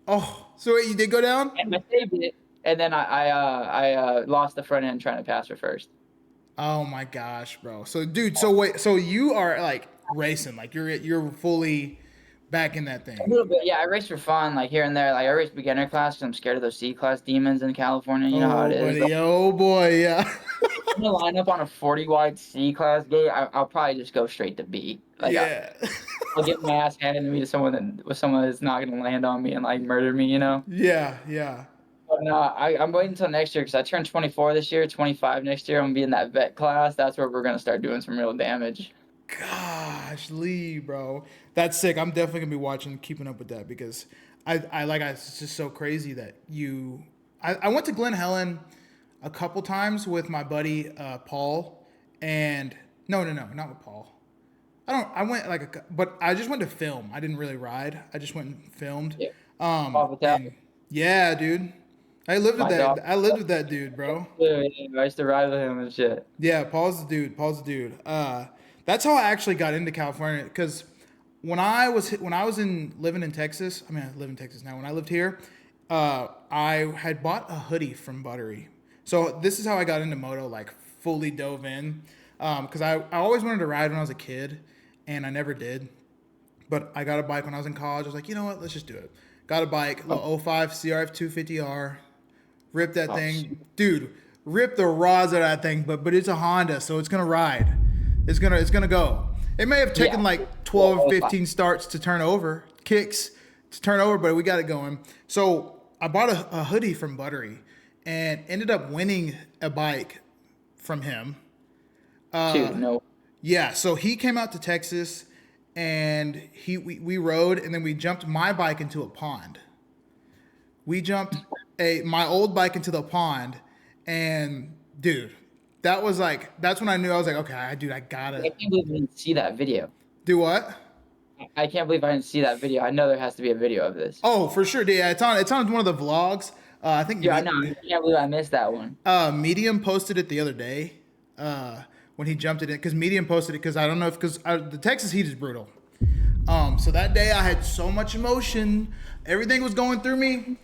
Oh, so wait, you did go down? And I saved it. And then I lost the front end trying to pass her first. Oh my gosh, bro. So dude, so you are like racing, like you're fully back in that thing. A little bit, yeah. I race for fun, like here and there. Like I race beginner class because I'm scared of those C-class demons in California. You know how it is. Buddy, oh boy, yeah. I'm gonna line up on a 40 wide C-class gate. I'll probably just go straight to B. Like, yeah. I'll get my ass handed to me to someone that's not gonna land on me and like murder me. You know. Yeah. But no, I'm waiting until next year because I turned 24 this year, 25 next year. I'm gonna be in that vet class. That's where we're gonna start doing some real damage. Gosh, Lee, bro, that's sick. I'm definitely gonna be keeping up with that because it's just so crazy that I went to Glen Helen a couple times with my buddy Paul, and no, not with Paul. I went but I just went to film. I didn't really ride. I just went and filmed. Yeah. And yeah, dude. I lived with dog. I lived with that dude, bro. Yeah, I used to ride with him and shit. Yeah, Paul's the dude. That's how I actually got into California, because when I was living in Texas, I live in Texas now. When I lived here, I had bought a hoodie from Buttery. So this is how I got into moto, like fully dove in, because I always wanted to ride when I was a kid, and I never did. But I got a bike when I was in college. I was like, you know what? Let's just do it. Got a bike, little 05 CRF 250R. Ripped that thing. Dude, ripped the rods out of that thing, but it's a Honda, so it's going to ride. It's gonna go. It may have taken like 12, 15 starts to turn over, kicks to turn over, but we got it going. So I bought a hoodie from Buttery and ended up winning a bike from him. Dude, no. Yeah, so he came out to Texas, and we rode, and then we jumped my bike into a pond. We jumped my old bike into the pond, and dude, that's when I knew. I was like, okay, dude, I gotta. I can't believe I didn't see that video. Do what? I can't believe I didn't see that video. I know there has to be a video of this. Oh, for sure. Yeah, it's on one of the vlogs. I think. Yeah, I know. I can't believe I missed that one. Medium posted it the other day when he jumped it in, because Medium posted it, because I don't know if the Texas heat is brutal. So that day I had so much emotion, everything was going through me,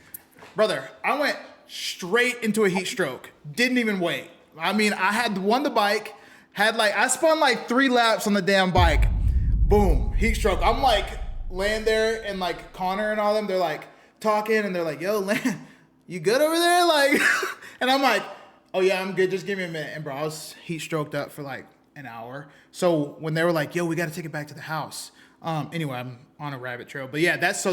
brother. I went straight into a heat stroke. Didn't even wait. I had won the bike, I spun like 3 laps on the damn bike. Boom, heat stroke. I'm like laying there, and like Connor and all them, they're like talking, and they're like, yo, Lan, you good over there? Like, and I'm like, oh yeah, I'm good. Just give me a minute. And bro, I was heat stroked up for like an hour. So when they were like, yo, we got to take it back to the house. Anyway, I'm on a rabbit trail, but yeah, that's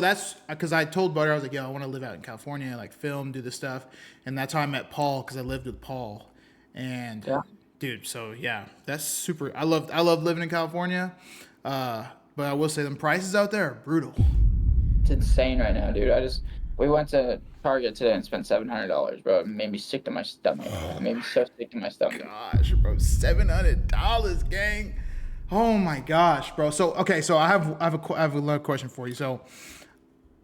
because I told Butter, I was like, yo, I want to live out in California, like film, do this stuff. And that's how I met Paul, because I lived with Paul. And yeah. Dude, so yeah, that's super. I love living in California. But I will say, them prices out there are brutal. It's insane right now, dude. We went to Target today and spent $700, bro. It made me sick to my stomach. It made me so sick to my stomach. Gosh, bro, $700, gang. Oh my gosh, bro. So okay, so I have another question for you. So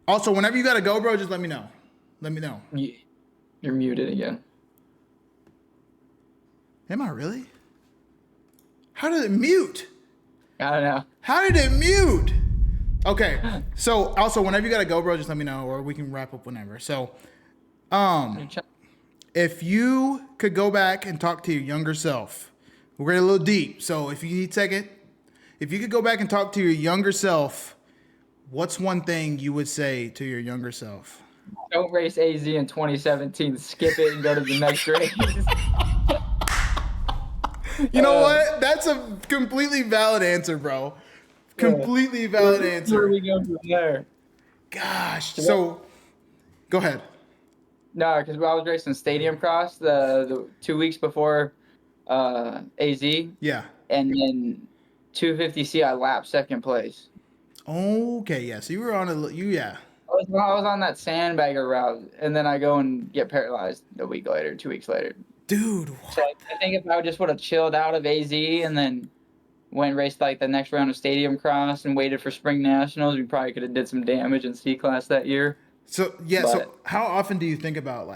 also, whenever you gotta go, bro, just let me know. Let me know. You're muted again. Am I really? How did it mute? I don't know. How did it mute? Okay. So also, whenever you gotta go, bro, just let me know, or we can wrap up whenever. So, if you could go back and talk to your younger self, we're getting a little deep. So if you need a second, if you could go back and talk to your younger self, what's one thing you would say to your younger self? Don't race AZ in 2017. Skip it and go to the next race. You know what? That's a completely valid answer, bro. Completely valid answer. Where we go from there? Gosh. So, go ahead. No, because I was racing Stadium Cross the 2 weeks before AZ. Yeah. And then 250C, I lapped second place. Okay, yeah. So you were on yeah. I was on that sandbagger route, and then I go and get paralyzed a week later, 2 weeks later. Dude. So I think if I just would have chilled out of AZ and then went and raced like the next round of Stadium Cross and waited for Spring Nationals, we probably could have did some damage in C-Class that year. So, yeah, so how often do you think about,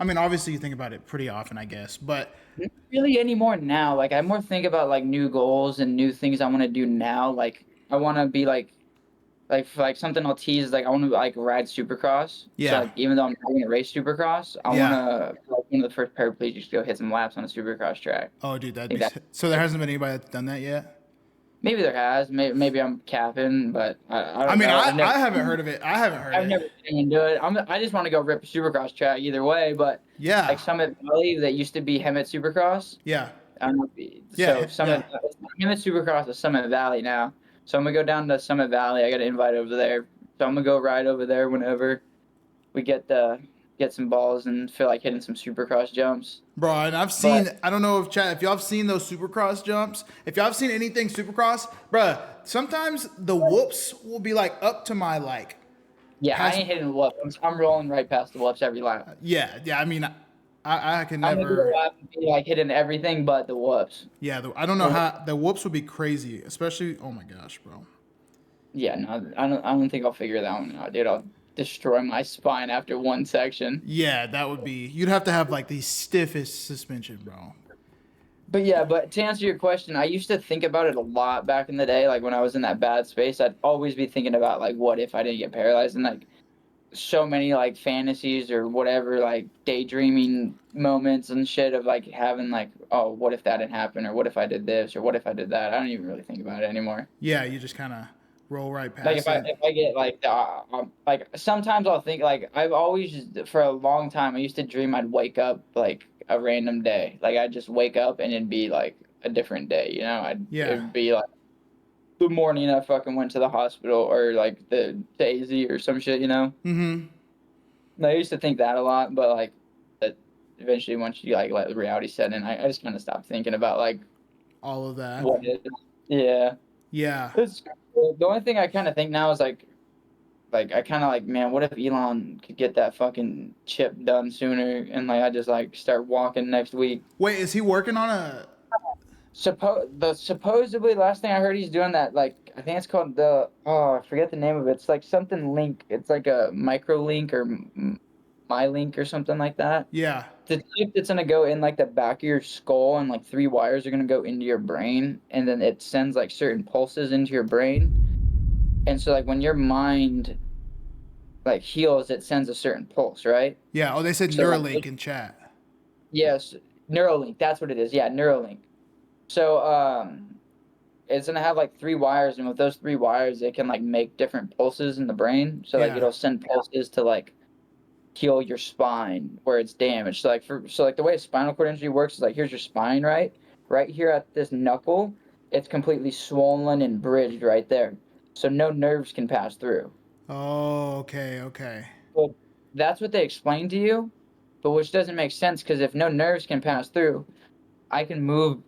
obviously you think about it pretty often, I guess, but... Not really anymore now. Like, I more think about, like, new goals and new things I want to do now. Like, I want to be, like something I'll tease, like, I want to, like, ride Supercross. Yeah. So, like, even though I'm not going to race Supercross, I want to, like, one of the first paraplegics to go hit some laps on a Supercross track. Oh, dude, so there hasn't been anybody that's done that yet? Maybe there has. Maybe I'm capping, but I don't know. I haven't heard of it. I've never seen him do it. I just want to go rip a Supercross track either way, but yeah, like Summit Valley that used to be Hemet Supercross. Yeah. So Hemet Supercross is Summit Valley now. So I'm gonna go down to Summit Valley. I got an invite over there, so I'm gonna go ride over there whenever we get some balls and feel like hitting some Supercross jumps. Bro, and I've seen, I don't know if y'all have seen those Supercross jumps. If y'all have seen anything Supercross, bro, sometimes the whoops will be like up to my Yeah, I past. ain't hitting the whoop. I'm rolling right past the whoops every lap. Yeah, yeah. I mean, I can I'm gonna do the never. lap and be like hitting everything but the whoops. Yeah, I don't know how the whoops would be crazy, especially. Oh my gosh, bro. Yeah, no, I don't think I'll figure that one out, dude. I'll destroy my spine after one section. Yeah, that would be. You'd have to have like the stiffest suspension, bro. But yeah, but to answer your question, I used to think about it a lot back in the day. Like when I was in that bad space, I'd always be thinking about like, what if I didn't get paralyzed? And like so many like fantasies or whatever, like daydreaming moments and shit of like having like, oh, what if that didn't happen? Or what if I did this? Or what if I did that? I don't even really think about it anymore. Yeah, you just kind of roll right Like past it. if I get like sometimes I'll think like I've always for a long time I used to dream I'd wake up like a random day, like I'd just wake up and it'd be like a different day, you know. Yeah. It'd be like the morning I fucking went to the hospital or like the AZ or some shit, you know. Mm-hmm. And I used to think that a lot, but like that eventually once you like let the reality set in, I just kind of stopped thinking about like All of that. what is. Yeah. Yeah. It's the only thing I kind of think now is like I kind of like, man, what if Elon could get that fucking chip done sooner and like I just like start walking next week? Wait, is he working on a? Supposedly last thing I heard he's doing that like I think it's called the I forget the name of it. It's like something link. It's like a micro link or my link or something like that. Yeah. The chip that's gonna go in like the back of your skull and like 3 wires are gonna go into your brain and then it sends like certain pulses into your brain. And so like when your mind like heals, it sends a certain pulse, right? Yeah. Oh, they said So Neuralink in chat. yes, Neuralink, that's what it is. Yeah, Neuralink. So it's gonna have like 3 wires, and with those 3 wires, it can like make different pulses in the brain. So like Yeah. it'll send pulses to like heal your spine where it's damaged. So like the way a spinal cord injury works is like here's your spine, right? Right here at this knuckle, it's completely swollen and bridged right there. So no nerves can pass through. Oh, okay. Okay. Well, that's what they explain to you, but which doesn't make sense because if no nerves can pass through, I can move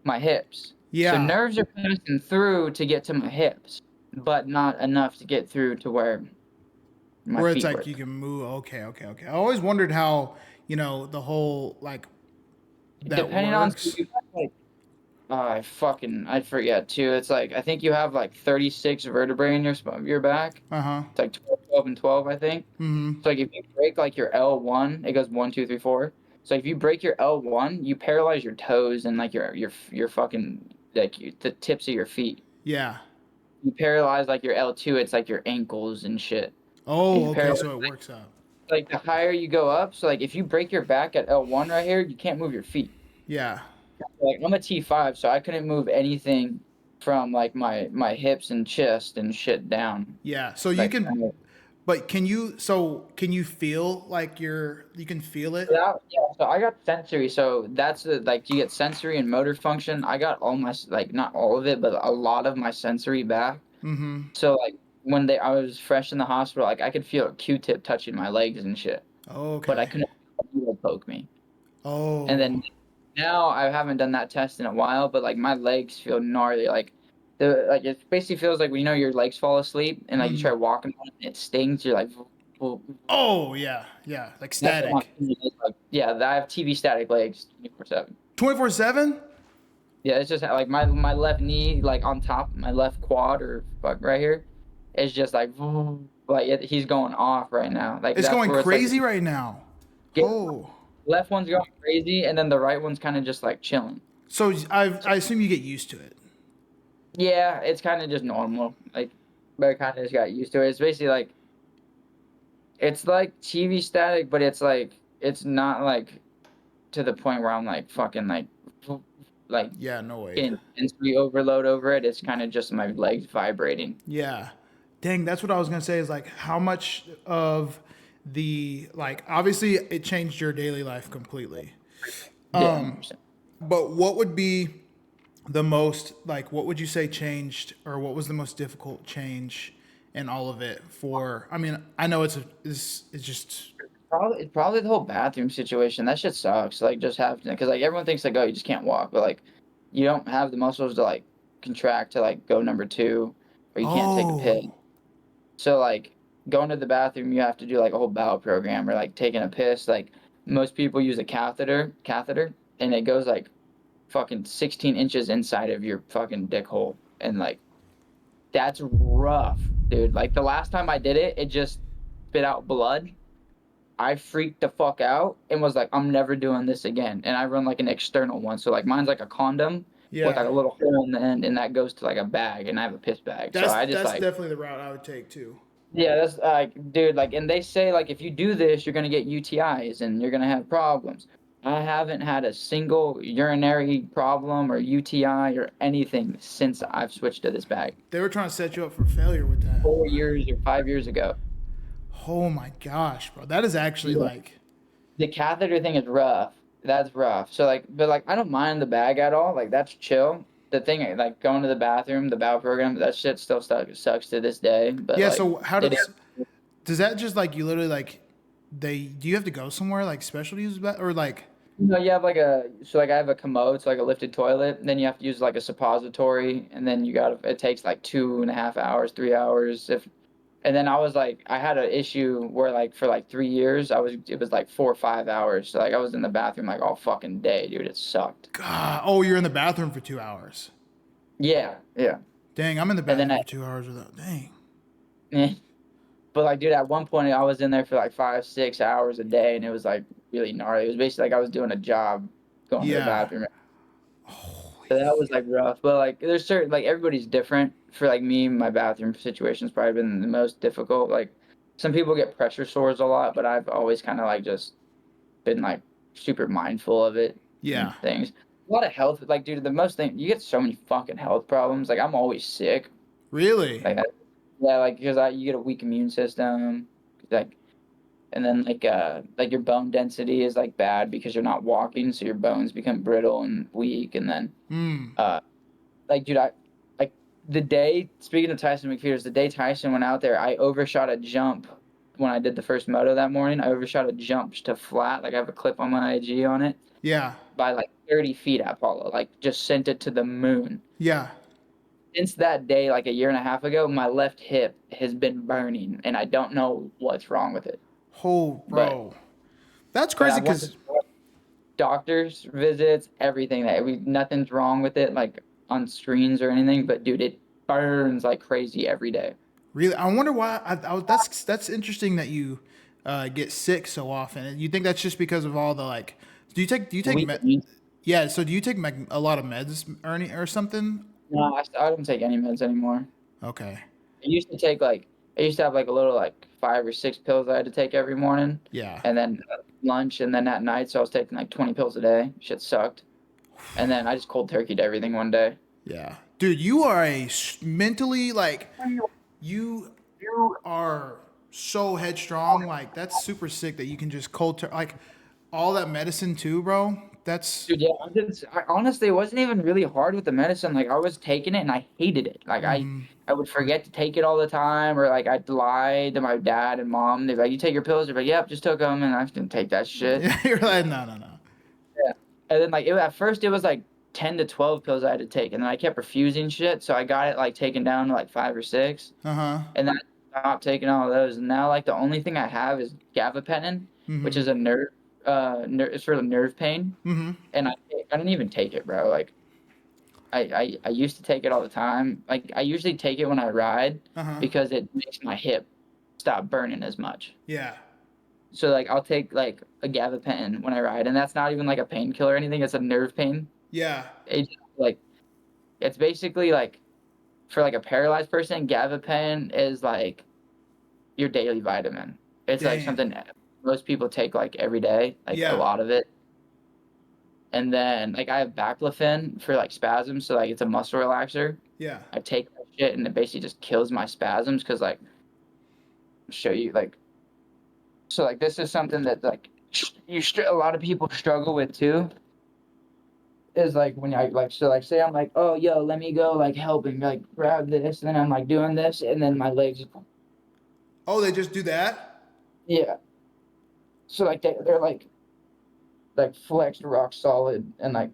my hips. So Yeah. nerves are passing through to get to my hips, but not enough to get through to where my Where it's feet like work. you can move. Okay. Okay. Okay. I always wondered how the whole like that Depending on works. like I forget too. It's like I think you have like 36 vertebrae in your back. Uh huh. It's like 12 and 12, I think. Mm-hmm. So like if you break like your L1, it goes 1, 2, 3, 4. So if you break your L1, you paralyze your toes and like your fucking like the tips of your feet. Yeah. You paralyze like your L2, it's like your ankles and shit. And Oh, you okay. paralyze So it works out. like the higher you go up. So like if you break your back at L1 right here, you can't move your feet. Yeah. Like I'm a T5, so I couldn't move anything from like my hips and chest and shit down. Yeah. So you Like can, kind of, but can you? So can you feel like you can feel it? yeah, so I got sensory. So that's like you get sensory and motor function. I got all my like not all of it, but a lot of my sensory back. Mm-hmm. So like when I was fresh in the hospital, like I could feel a Q-tip touching my legs and shit, but I Okay. couldn't feel a needle poke me. And Oh. then now I haven't done that test in a while, but like my legs feel gnarly. Like it basically feels like when your legs fall asleep and like you Mm. try walking on it, and it stings. You're like, Oh yeah. Yeah. Like that's what my static. opinion is. Like, yeah, I have TV static legs 24/7. 24/7. Yeah, it's just like my left knee, like on top, my left quad or fuck right here, is just like he's going off right now. Like It's that's going where it's like crazy right now. yeah, Oh. left one's going crazy, and then the right one's kind of just like chilling. So I assume you get used to it. Yeah, it's kind of just normal. Like, but I kind of just got used to it. It's basically like, it's like TV static, but it's like, it's not like to the point where I'm like fucking like Yeah. No way. getting sensory overload over it. It's kind of just my legs vibrating. Yeah. Dang, that's what I was gonna say is like how much of the like obviously it changed your daily life completely. Yeah, 100%. But what would be the most like what would you say changed or what was the most difficult change in all of it for I mean, I know it's just Probably the whole bathroom situation. That shit sucks. Like just having because like everyone thinks like oh you just can't walk, but like you don't have the muscles to like contract to like go number 2, or you can't take a piss. oh So like going to the bathroom, you have to do like a whole bowel program, or like taking a piss. Like most people use a catheter, and it goes like fucking 16 inches inside of your fucking dick hole, and like that's rough, dude. Like the last time I did it, it just spit out blood. I freaked the fuck out and was like, I'm never doing this again. And I run like an external one. So like mine's like a condom with like a little hole in the end, and that goes to like a bag, and I have a piss bag. So I just that's like, definitely the route I would take too. yeah, that's like, dude, like, and they say like if you do this, you're gonna get UTIs and you're gonna have problems. I haven't had a single urinary problem or UTI or anything since I've switched to this bag. They were trying to set you up for failure with that. 4 years or 5 years ago. Oh my gosh, bro. That is actually like The catheter thing is rough. That's rough. So like, but like, I don't mind the bag at all. Like that's chill. The thing, like going to the bathroom, the bowel program, that shit still sucks to this day. But yeah. like, So how does that just like you literally like do you have to go somewhere like special to use that or like? No, you have like I have a commode, so like a lifted toilet, and then you have to use like a suppository, and then it takes like 2.5 hours, 3 hours. And then I was like, I had an issue where like for like 3 years, it was like 4 or 5 hours. So like I was in the bathroom like all fucking day, dude. It sucked. God, oh, you're in the bathroom for 2 hours. Yeah, yeah. Dang, I'm in the bathroom for 2 hours without. Dang. Yeah. But like, dude, at one point I was in there for like 5, 6 hours a day, and it was like really gnarly. It was basically like I was doing a job going to the bathroom. So that was like rough. But like, there's certain like everybody's different. For like me, my bathroom situation's probably been the most difficult. Like, some people get pressure sores a lot, but I've always kind of like just been like super mindful of it. Yeah. Things. A lot of health, like, dude, the most thing you get so many fucking health problems. Like, I'm always sick. Really? Like, yeah, like because you get a weak immune system, like, and then like your bone density is like bad because you're not walking, so your bones become brittle and weak, and then like, dude, like speaking of Tyson McPheeters, the day Tyson went out there, I overshot a jump when I did the first moto that morning. I overshot a jump to flat, like I have a clip on my IG on it. Yeah. By like 30 feet at Apollo, like just sent it to the moon. Yeah. Since that day, like a year and a half ago, my left hip has been burning, and I don't know what's wrong with it. Oh, bro. That's crazy because doctors visits, everything, nothing's wrong with it, like on screens or anything, but dude, it burns like crazy every day. Really, I wonder why. That's interesting that you get sick so often. You think that's just because of all the like? Do you take yeah? So do you take a lot of meds or something? No, I don't take any meds anymore. Okay. I used to have like a little like 5 or 6 pills I had to take every morning. Yeah. And then lunch, and then at night, so I was taking like 20 pills a day. Shit sucked. And then I just cold turkeyed everything one day. Yeah, dude, you are mentally like you are so headstrong. Like that's super sick that you can just like all that medicine too, bro. That's dude. Yeah, I honestly, it wasn't even really hard with the medicine. Like I was taking it and I hated it. Like I would forget to take it all the time, or like I'd lie to my dad and mom. They'd be like, "You take your pills?" They'd be like, "Yep, just took them," and I didn't take that shit. Yeah, you're like, no. Yeah, and then like at first it was like 10 to 12 pills I had to take, and then I kept refusing shit, so I got it like taken down to like 5 or 6. And then I stopped taking all of those, and now like the only thing I have is gabapentin, which is a nerve. It's for the nerve pain, and I didn't even take it, bro. Like, I used to take it all the time. Like, I usually take it when I ride because it makes my hip stop burning as much. Yeah. So like, I'll take like a gabapentin when I ride, and that's not even like a painkiller or anything. It's a nerve pain. Yeah. It's basically like for like a paralyzed person, gabapentin is like your daily vitamin. It's like something most people take like every day, like a lot of it. And then like I have baclofen for like spasms, so like it's a muscle relaxer. Yeah. I take that shit and it basically just kills my spasms because like I'll show you like so like this is something that like a lot of people struggle with too. Is like when I like so like say I'm like, oh yo, let me go like help and like grab this, and then I'm like doing this, and then my legs. Oh, they just do that? Yeah. So like they're like flexed rock solid and like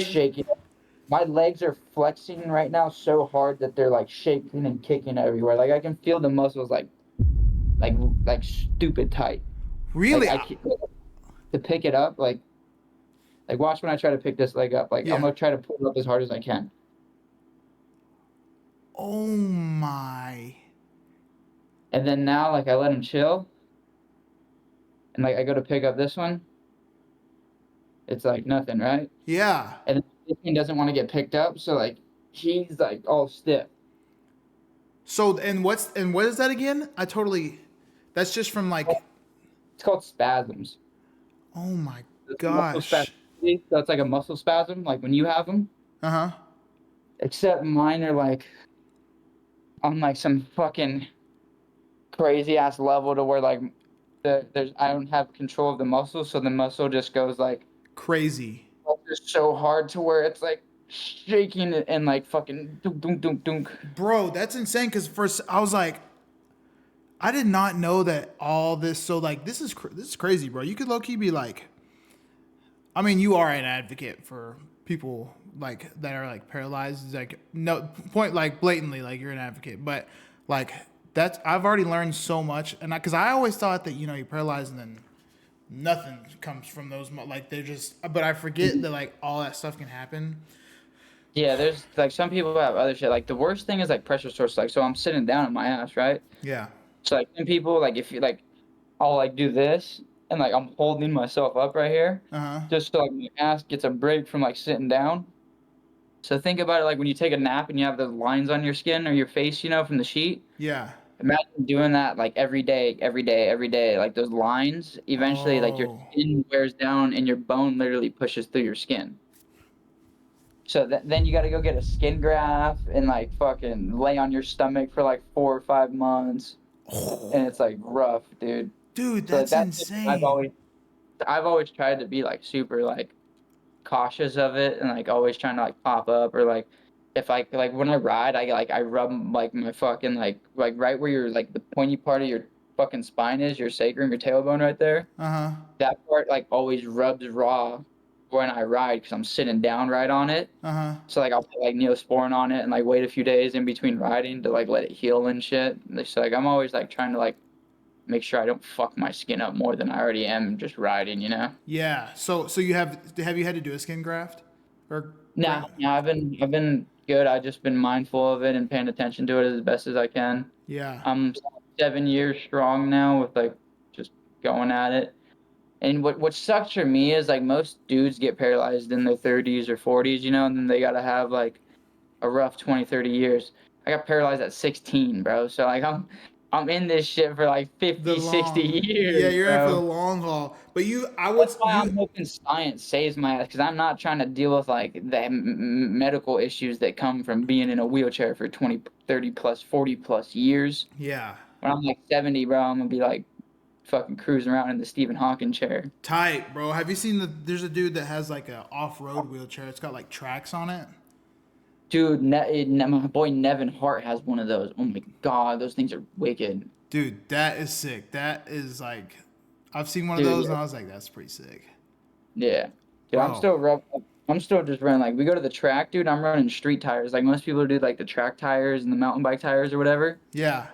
shaking. My legs are flexing right now so hard that they're like shaking and kicking everywhere. Like I can feel the muscles like like stupid tight. Really? Like to pick it up, like watch when I try to pick this leg up. Like I'm Yeah. gonna try to pull it up as hard as I can. Oh my. And then now, like I let him chill, and like I go to pick up this one. It's like nothing, right? Yeah. And this one doesn't want to get picked up, so like he's like all stiff. So and what is that again? That's just from like, It's called spasms. oh my It's a muscle gosh. spasm. So it's like a muscle spasm, like when you have them. Uh-huh. Except mine are like on like some fucking crazy ass level to where like there's I don't have control of the muscle, so the muscle just goes like Crazy. just so hard to where it's like shaking it and like fucking dunk dunk dunk dunk. Bro, that's insane because first I was like, I did not know that all this. So like, this is crazy, bro. You could low key be like, I mean, you are an advocate for people like that are like paralyzed. It's like no point, like blatantly, like you're an advocate. But like I've already learned so much, and because I always thought that you're paralyzed and then nothing comes from those. Like they're just, but I forget that like all that stuff can happen. Yeah, there's like some people have other shit. Like the worst thing is like pressure source. Like so I'm sitting down on my ass, right? Yeah. So like some people like if you like I'll like do this and like I'm holding myself up right here Uh huh. just so like my ass gets a break from like sitting down. So think about it like when you take a nap and you have the lines on your skin or your face, from the sheet. Yeah. Imagine doing that like every day, every day, every day. Like those lines, eventually like your Oh. skin wears down and your bone literally pushes through your skin. So then you got to go get a skin graft and like fucking lay on your stomach for like 4 or 5 months, and it's like rough, dude. Dude, So like, that's that's just- insane. I've always tried to be like super like cautious of it and like always trying to like pop up or like if I like when I ride I rub like my fucking like right where your like the pointy part of your fucking spine is, your sacrum, your tailbone right there. Uh huh. That part like always rubs raw when I ride because I'm sitting down right on it. Uh huh. So like I'll put like Neosporin on it and like wait a few days in between riding to like let it heal and shit. So like I'm always like trying to like make sure I don't fuck my skin up more than I already am just riding, Yeah. So you have you had to do a skin graft or? No, I've been good. I've just been mindful of it and paying attention to it as best as I can. Yeah. I'm 7 years strong now with like just going at it. And what sucks for me is like most dudes get paralyzed in their 30s or 40s, and then they gotta have like a rough 20, 30 years. I got paralyzed at 16, bro. So like I'm in this shit for like 50, 60 Yeah, years, you're in for the bro. long haul. But That's why I'm hoping science saves my ass, because I'm not trying to deal with like the medical issues that come from being in a wheelchair for 20, 30 plus, 40 plus years. Yeah. When I'm like 70, bro, I'm gonna be like fucking cruising around in the Stephen Hawking chair. Tight, bro. Have you seen there's a dude that has like a off-road wheelchair. It's got like tracks on it. Dude, my boy Nevin Hart has one of those. Oh my god, those things are wicked. Dude, that is sick. That is like, I've seen one of Dude, those yeah. and I was like, that's pretty sick. Yeah. Dude, I'm still just running, like, we go to the track, dude, I'm running street tires. Like, most people do, like, the track tires and the mountain bike tires or whatever. Yeah.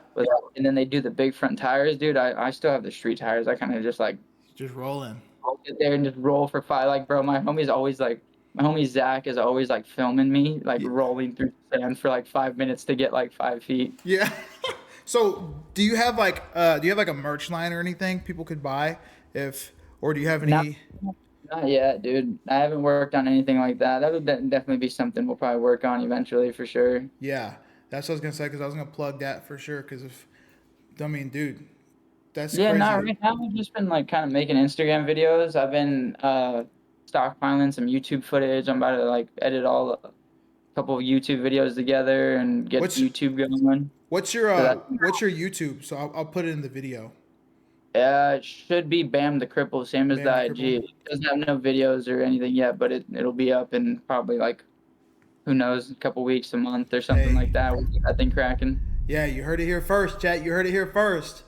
And then they do the big front tires, dude. I still have the street tires. I kind of just, like, Just rolling. I'll get there and just roll for 5. Like, bro, my homie Zach is always, like, filming me, like, Yeah. rolling through the sand for, like, 5 minutes to get, like, 5 feet. Yeah. So do you have like a merch line or anything people could buy or do you have any? Not yet, dude. I haven't worked on anything like that. That would definitely be something we'll probably work on eventually for sure. Yeah, that's what I was gonna say because I was gonna plug that for sure. Because dude, that's Yeah, crazy. not right now. I've just been like kind of making Instagram videos. I've been stockpiling some YouTube footage. I'm about to like edit a couple of YouTube videos together and get YouTube going. What's your YouTube? So I'll put it in the video. It should be Bam the Cripple, same as Bam the the IG. Cripple? It doesn't have no videos or anything yet, but it'll be up in probably like, who knows, a couple weeks, a month or something Hey. like that. We'll get that thing cracking. Yeah, you heard it here first, chat. You heard it here first.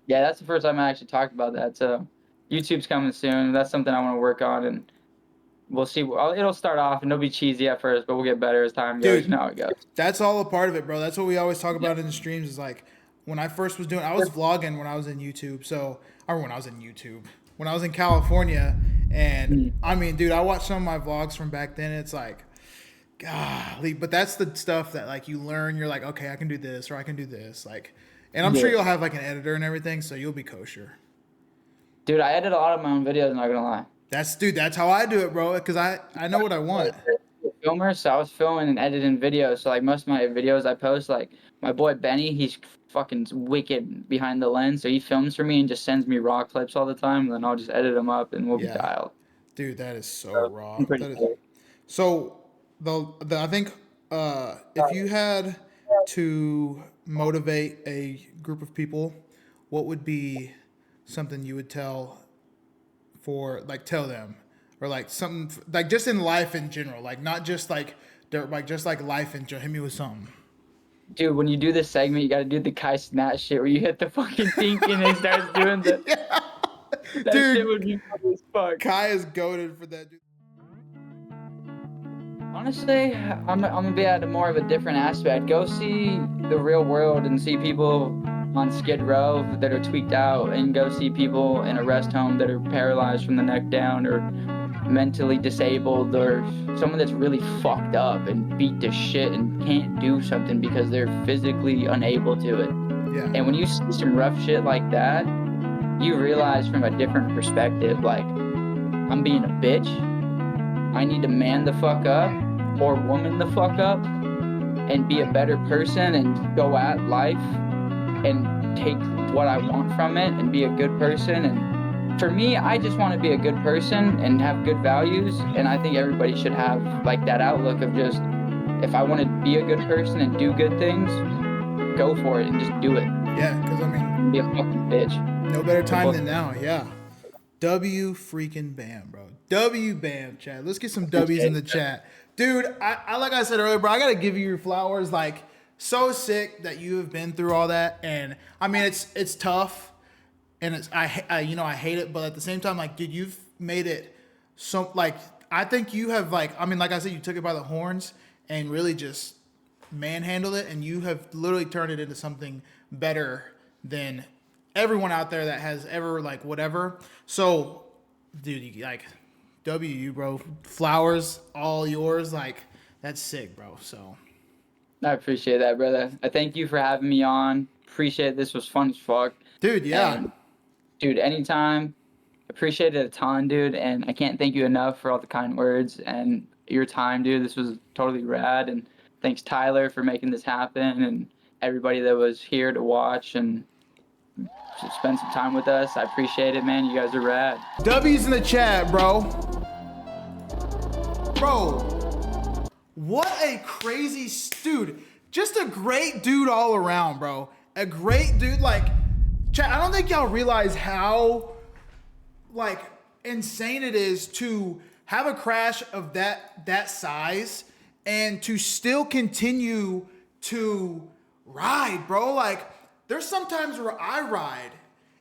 Yeah, that's the first time I actually talked about that. So YouTube's coming soon. That's something I want to work on, and we'll see. It'll start off and it'll be cheesy at first, but we'll get better as time goes. Dude, You know how it goes. that's all a part of it, bro. That's what we always talk about in the streams is like, when I first was doing, I was vlogging when I was in YouTube. So, or when I was in YouTube, when I was in California. And I mean, dude, I watched some of my vlogs from back then. It's like, golly, but that's the stuff that like you learn. You're like, okay, I can do this or I can do this. Like, and I'm sure you'll have like an editor and everything. So you'll be kosher. Dude, I edit a lot of my own videos, not gonna lie. That's how I do it, bro. Cause I know what I want. Filmer, so I was filming and editing videos. So like most of my videos I post, like my boy Benny, he's fucking wicked behind the lens. So he films for me and just sends me raw clips all the time. And then I'll just edit them up and we'll be dialed. Dude, that is so raw. So I think if you had to motivate a group of people, what would be something you would tell them, or like something like just in life in general, like not just like dirt bike, just like life in general. Hit me with something. Dude, when you do this segment, you got to do the Kai Snatch shit where you hit the fucking thing and it starts doing the. Yeah. That Dude, shit would be funny as fuck. Kai is goated for that, dude. Honestly, I'm gonna be at more of a different aspect. Go see the real world and see people on Skid Row that are tweaked out, and go see people in a rest home that are paralyzed from the neck down, or mentally disabled, or someone that's really fucked up and beat to shit and can't do something because they're physically unable to it. Yeah. And when you see some rough shit like that, you realize from a different perspective, like, I'm being a bitch. I need to man the fuck up or woman the fuck up and be a better person and go at life and take what I want from it and be a good person. And for me, I just want to be a good person and have good values. And I think everybody should have like that outlook of just, if I want to be a good person and do good things, go for it and just do it. Yeah, because I mean, be a fucking bitch. No better time than now. Yeah. W freaking bam, bro. W bam, chat. Let's get some W's in the chat. Dude, I like I said earlier, bro, I got to give you your flowers. Like, so sick that you have been through all that. And I mean, it's tough and I hate it. But at the same time, like, dude, you've made it so, like, I think you have, like, I mean, like I said, you took it by the horns and really just manhandled it. And you have literally turned it into something better than everyone out there that has ever, like, whatever. So, dude, you, like, W, bro. Flowers, all yours. Like, that's sick, bro. So I appreciate that, brother. I thank you for having me on. Appreciate it. This was fun as fuck. Dude, yeah. And, dude, anytime. Appreciate it a ton, dude. And I can't thank you enough for all the kind words and your time, dude. This was totally rad. And thanks, Tyler, for making this happen, and everybody that was here to watch and spend some time with us. I appreciate it, man. You guys are rad. W's in the chat, bro. Bro, what a crazy dude. Just a great dude all around, bro. A great dude. Like, chat, I don't think y'all realize how, like, insane it is to have a crash of that size and to still continue to ride, bro. Like, there's sometimes where I ride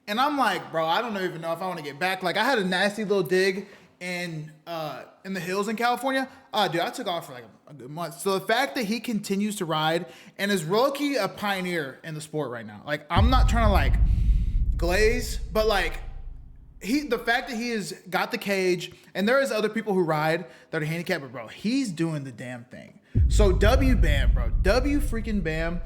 and I'm like, bro, I don't even know if I want to get back. Like, I had a nasty little dig in the hills in California. Dude, I took off for like a good month. So the fact that he continues to ride and is low-key a pioneer in the sport right now. Like, I'm not trying to like glaze, but like the fact that he has got the cage, and there is other people who ride that are handicapped, but bro, he's doing the damn thing. So W bam, bro. W freaking bam.